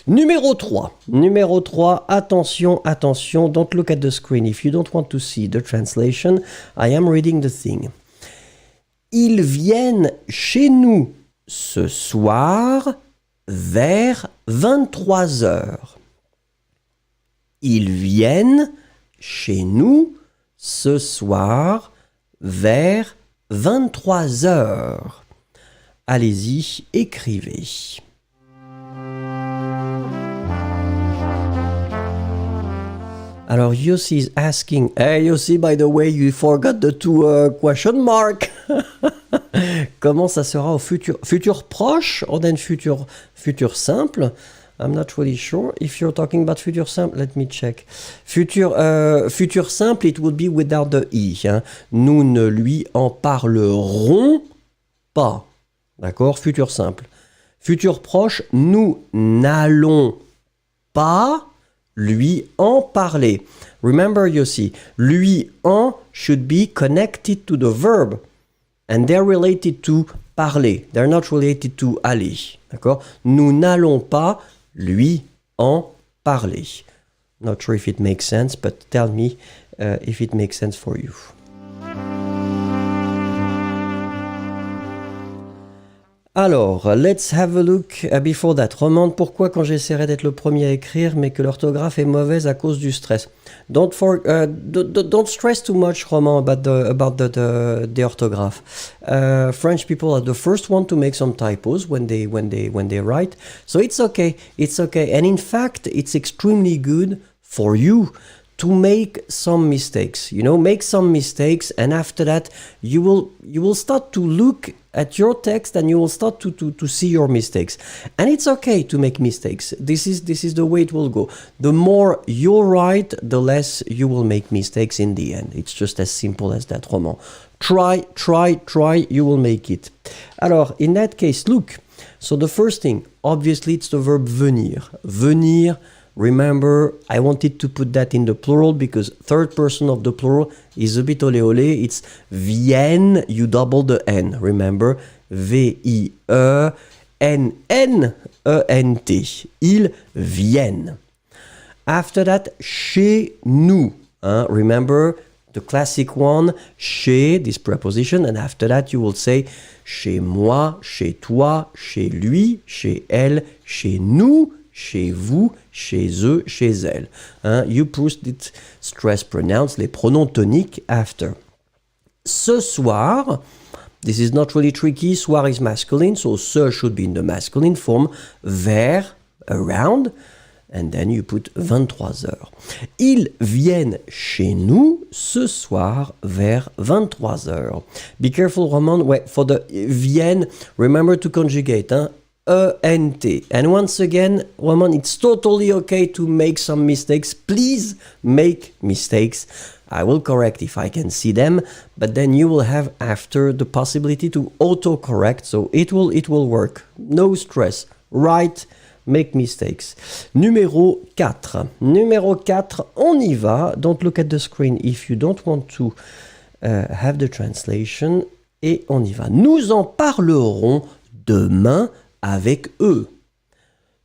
Numéro 3. Numéro 3, attention, attention, don't look at the screen. If you don't want to see the translation, I am reading the thing. Ils viennent chez nous ce soir vers 23 heures. Ils viennent chez nous ce soir vers 23 heures. Allez-y, écrivez. Alors, Yossi is asking, hey Yossi, by the way, you forgot the two question mark. Comment ça sera au futur proche or then futur simple? I'm not really sure. If you're talking about futur simple, let me check. Futur simple, it would be without the i. Hein. Nous ne lui en parlerons pas. D'accord? Futur simple. Futur proche, nous n'allons pas lui en parler. Remember, Yossi, lui en should be connected to the verb. And they're related to parler. They're not related to aller. D'accord? Nous n'allons pas lui en parler. Not sure if it makes sense, but tell me if it makes sense for you. Alors, let's have a look before that. Roman, pourquoi quand j'essaierai d'être le premier à écrire, mais que l'orthographe est mauvaise à cause du stress? Don't stress too much, Roman, about the orthograph. French people are the first one to make some typos when they write, so it's okay. It's okay, and in fact, it's extremely good for you to make some mistakes. You know, make some mistakes, and after that, you will start to look at your text and you will start to see your mistakes. And it's okay to make mistakes. This is the way it will go. The more you write, the less you will make mistakes in the end. It's just as simple as that, Roman. Try, you will make it. Alors, in that case, look. So the first thing, obviously, it's the verb venir. Venir. Remember, I wanted to put that in the plural because third person of the plural is a bit ole ole. It's viennent, you double the N. Remember, V-I-E-N-N-E-N-T. Ils viennent. After that, chez nous. Remember, the classic one, chez, this preposition. And after that, you will say chez moi, chez toi, chez lui, chez elle, chez nous, chez vous, chez eux, chez elle. You put it stress pronouns, les pronoms toniques after. Ce soir, this is not really tricky, soir is masculine, so ce should be in the masculine form, vers, around, and then you put 23 heures. Ils viennent chez nous ce soir vers 23 heures. Be careful, Roman, for the viennent, remember to conjugate, E-N-T. And once again, Roman, it's totally okay to make some mistakes. Please make mistakes. I will correct if I can see them, but then you will have after the possibility to auto-correct, so it will work. No stress. Write, make mistakes. Numéro 4. Numéro 4, on y va. Don't look at the screen if you don't want to have the translation. Et on y va. Nous en parlerons demain avec eux.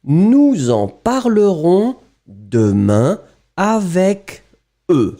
Nous en parlerons demain avec eux.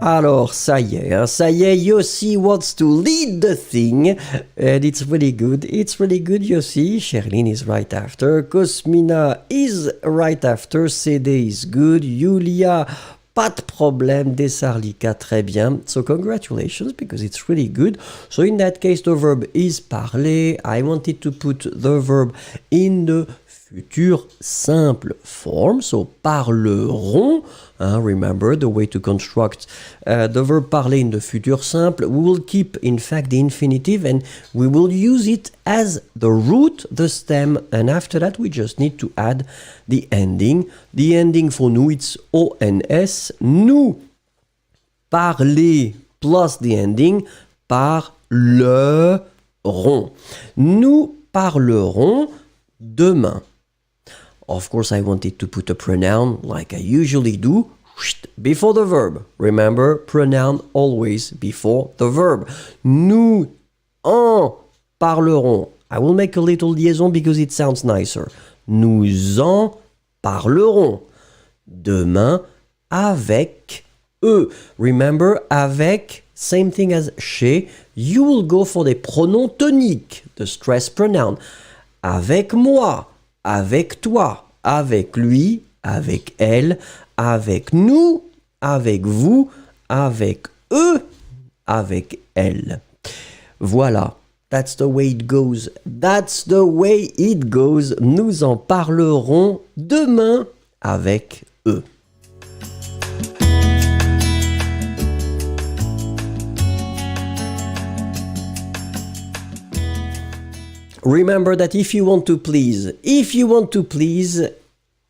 Alors, ça y est, Yossi wants to lead the thing, and it's really good, Yossi. Sherlyn is right after, Cosmina is right after, CD is good, Julia, pas de problème, Desarlika, très bien. So congratulations, because it's really good. So in that case, the verb is parler. I wanted to put the verb in the futur simple form, so parleront. Remember the way to construct the verb parler in the futur simple. We will keep, in fact, the infinitive and we will use it as the root, the stem, and after that we just need to add the ending. The ending for nous, it's ONS. Nous parler plus the ending, parleront. Nous parlerons demain. Of course, I wanted to put a pronoun like I usually do before the verb. Remember, pronoun always before the verb. Nous en parlerons. I will make a little liaison because it sounds nicer. Nous en parlerons demain avec eux. Remember, avec, same thing as chez. You will go for the pronoun tonique, the stress pronoun. Avec moi. Avec toi, avec lui, avec elle, avec nous, avec vous, avec eux, avec elle. Voilà, that's the way it goes. That's the way it goes. Nous en parlerons demain avec eux. Remember that if you want to please,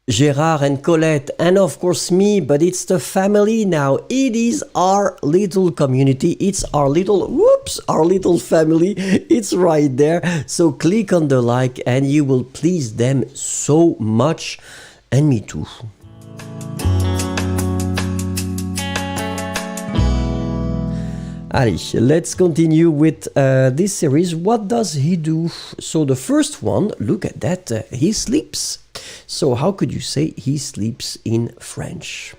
Gérard and Colette, and of course me, but it's the family now. It is our little community. It's our little family. It's right there. So click on the like and you will please them so much. And me too. Allez, let's continue with this series. What does he do? So the first one, look at that, he sleeps. So how could you say he sleeps in French?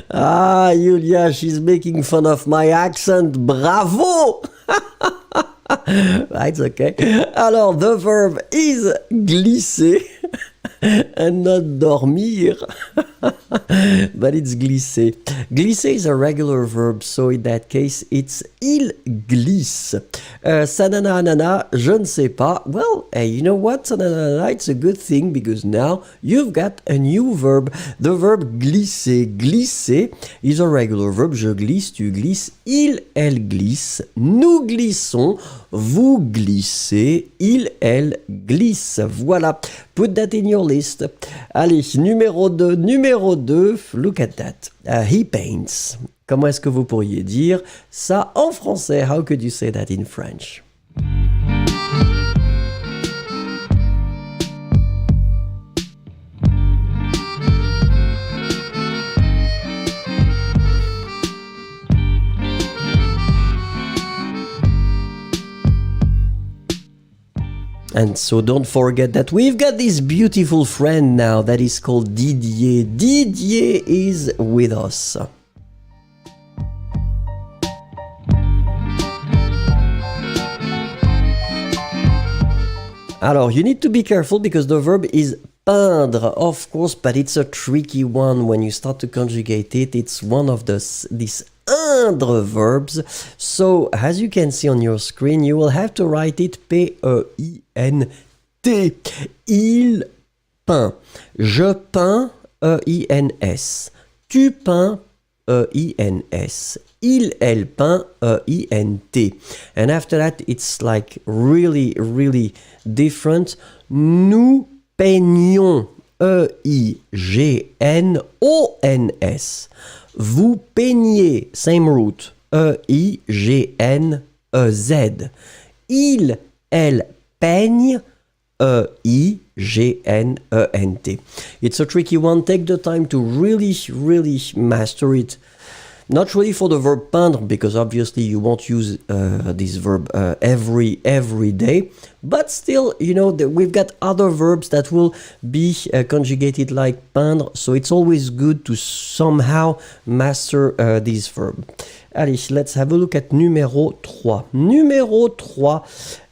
Ah, Julia, she's making fun of my accent. Bravo! It's okay. Alors, the verb is glisser and not dormir. But it's glisser. Glisser is a regular verb, so in that case, it's il glisse. Sanana anana, je ne sais pas. Well, hey, you know what? Sanana anana, it's a good thing because now you've got a new verb. The verb glisser. Glisser is a regular verb. Je glisse, tu glisses, il, elle glisse, nous glissons, vous glissez, il, elle glisse. Voilà. Put that in your list. Allez, numéro 2, look at that. He paints. Comment est-ce que vous pourriez dire ça en français? How could you say that in French? And so don't forget that we've got this beautiful friend now that is called Didier. Didier is with us. Alors, you need to be careful because the verb is peindre, of course, but it's a tricky one when you start to conjugate it. It's one of these peindre verbs. So, as you can see on your screen, you will have to write it P-E-I-N-T. Il peint. Je peins, E-I-N-S. Tu peins, E-I-N-S. Il, elle peint, E-I-N-T. And after that, it's like really, really different. Nous peignons, E-I-G-N-O-N-S. Vous peignez, same root, E-I-G-N-E-Z. Il, elle peigne, E-I-G-N-E-N-T. It's a tricky one. Take the time to really, really master it. Not really for the verb peindre, because obviously you won't use this verb every day. But still, you know, we've got other verbs that will be conjugated like peindre. So it's always good to somehow master this verb. Allez, let's have a look at numéro 3. Numéro 3,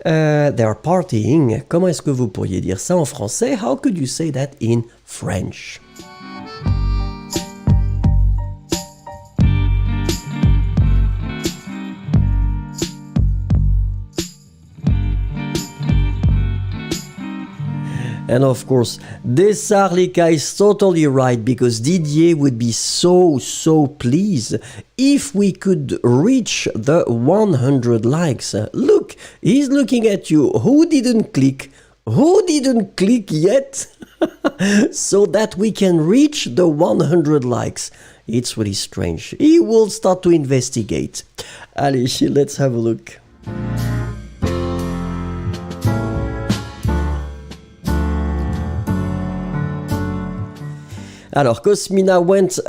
they are partying. Comment est-ce que vous pourriez dire ça en français? How could you say that in French? And of course, Desarlica is totally right because Didier would be so pleased if we could reach the 100 likes. Look, he's looking at you. Who didn't click? Who didn't click yet? So that we can reach the 100 likes. It's really strange. He will start to investigate. Allez, let's have a look. Alors, Cosmina went,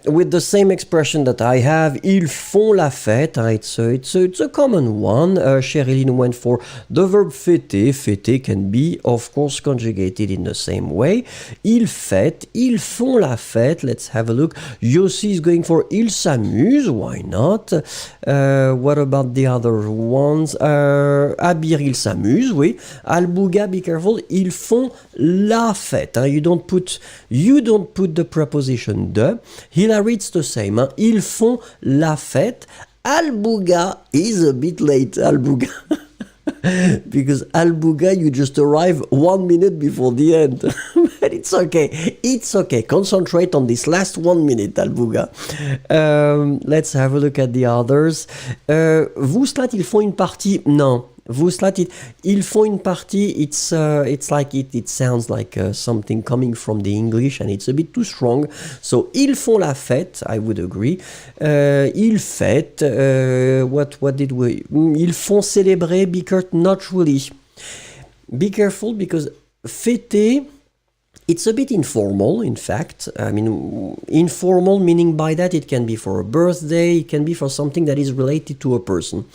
with the same expression that I have. Ils font la fête. It's a common one. Sherilyn went for the verb fêter. Fêter can be, of course, conjugated in the same way. Ils fêtent. Ils font la fête. Let's have a look. Yossi is going for ils s'amusent. Why not? What about the other ones? Abir, ils s'amusent, oui. Albouga, be careful. Ils font la fête. You don't put the preposition de. Hilary, it's the same. Ils font la fête. Albouga is a bit late. Albouga. Because Albouga, you just arrive 1 minute before the end. But it's okay. It's okay. Concentrate on this last 1 minute, Albouga. Let's have a look at the others. Vouslat, ils font une partie. Non. Vouslat, ils font une partie. It's like it sounds like something coming from the English and it's a bit too strong. So, ils font la fête, I would agree. Ils fêtent. What did we... Ils font célébrer, not really. Be careful because fêter... It's a bit informal, in fact. I mean, informal meaning by that it can be for a birthday, it can be for something that is related to a person.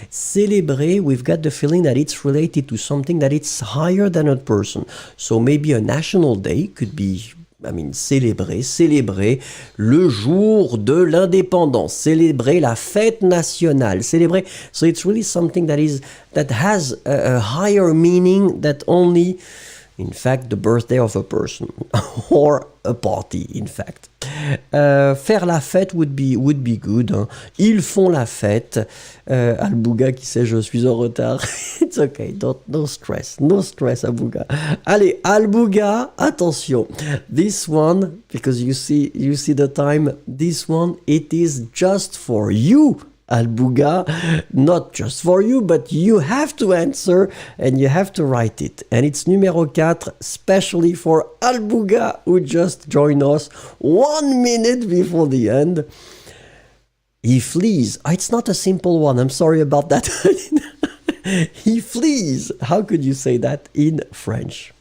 Célébrer, we've got the feeling that it's related to something that it's higher than a person. So maybe a national day could be, célébrer le jour de l'indépendance, célébrer la fête nationale, célébrer. So it's really something that has a higher meaning that only... In fact, the birthday of a person or a party, in fact. Faire la fête would be good. Hein. Ils font la fête. Albouga qui sait je suis en retard. It's okay, no stress. No stress, Albouga. Allez, Albouga, attention. This one, because you see the time, this one, it is just for you. Albouga, not just for you, but you have to answer and you have to write it. And it's numéro 4, especially for Albouga, who just joined us 1 minute before the end. He flees. It's not a simple one. I'm sorry about that. He flees. How could you say that in French?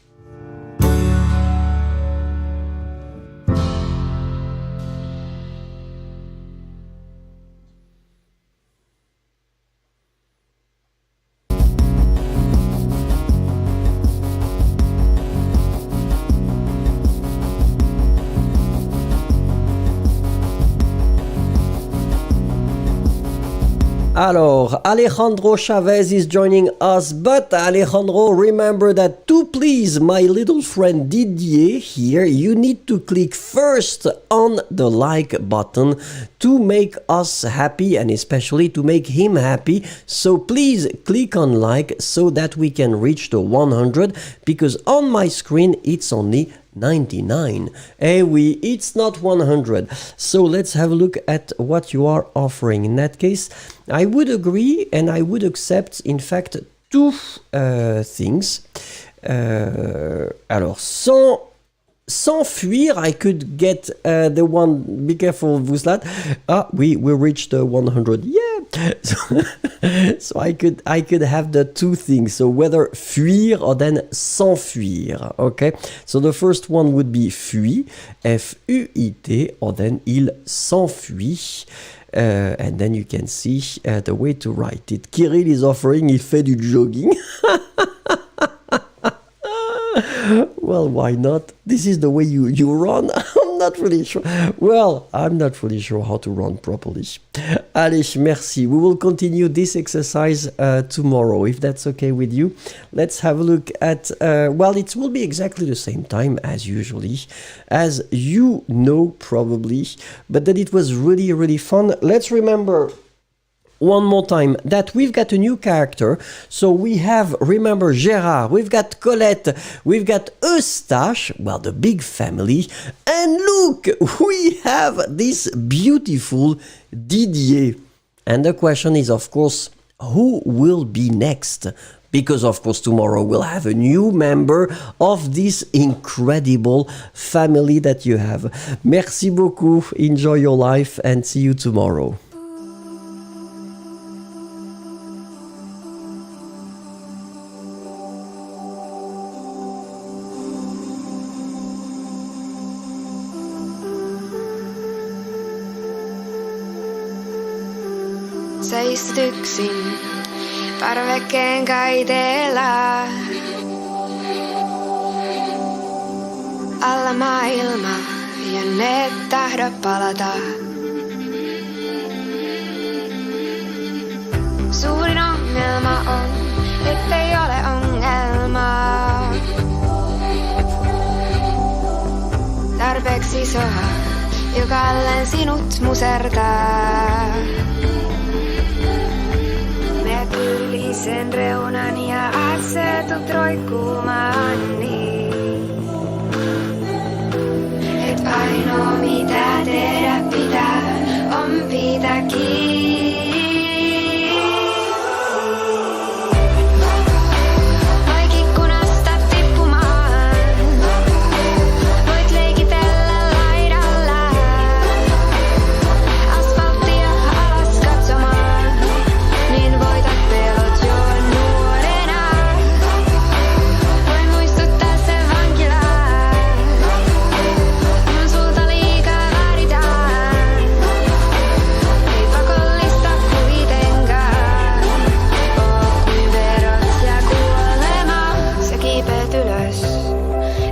Alors, Alejandro Chavez is joining us, but Alejandro, remember that to please my little friend Didier here, you need to click first on the like button to make us happy and especially to make him happy. So please click on like so that we can reach the 100 because on my screen it's only 99. Eh oui, it's not 100. So let's have a look at what you are offering. In that case, I would agree and I would accept, in fact, two things. Alors, sans fuir, I could get the one, be careful, Vouslat. We reached 100. Yeah. So I could have the two things. So whether fuir or then s'enfuir. Okay. So the first one would be fuit, F-U-I-T, or then il s'enfuit. And then you can see the way to write it. Kirill is offering, il fait du jogging. Well, why not? This is the way you run. I'm not really sure. Well, I'm not really sure how to run properly. Allez, merci. We will continue this exercise tomorrow, if that's okay with you. Let's have a look at, it will be exactly the same time as usually, as you know probably, but that it was really, really fun. Let's remember one more time that we've got a new character. So we have, remember, Gérard, we've got Colette, we've got Eustache, well, the big family, and look, we have this beautiful Didier. And the question is, of course, who will be next? Because, of course, tomorrow we'll have a new member of this incredible family that you have. Merci beaucoup, enjoy your life, and see you tomorrow. Sä istut yksin parvekkeen kaiteella. Alla maailma ja ne tahdo palata. Suurin ongelma on, ettei ole ongelmaa. Tarpeeksi soha, jokalleen sinut musertaa. Meet yli sen reunan ja asetut roikkumaan niin. Et ainoa mitä tehdä pitää on pitää kiinni.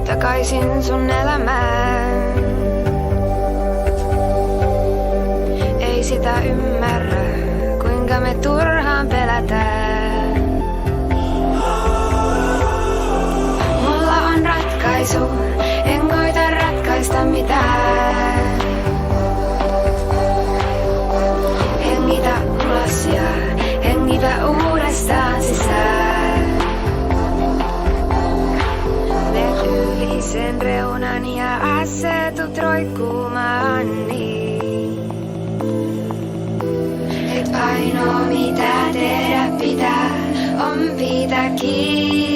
Takaisin sun elämään. Ei sitä ymmärrä, kuinka me turhaan pelätään. Mulla on ratkaisu, en koita ratkaista mitään. Hengitä ulos ja hengitä uudestaan sisään. Yli sen reunan ja asetut roikkumaan niin. Et ainoa mitä tehdä pitää on pitää kiinni.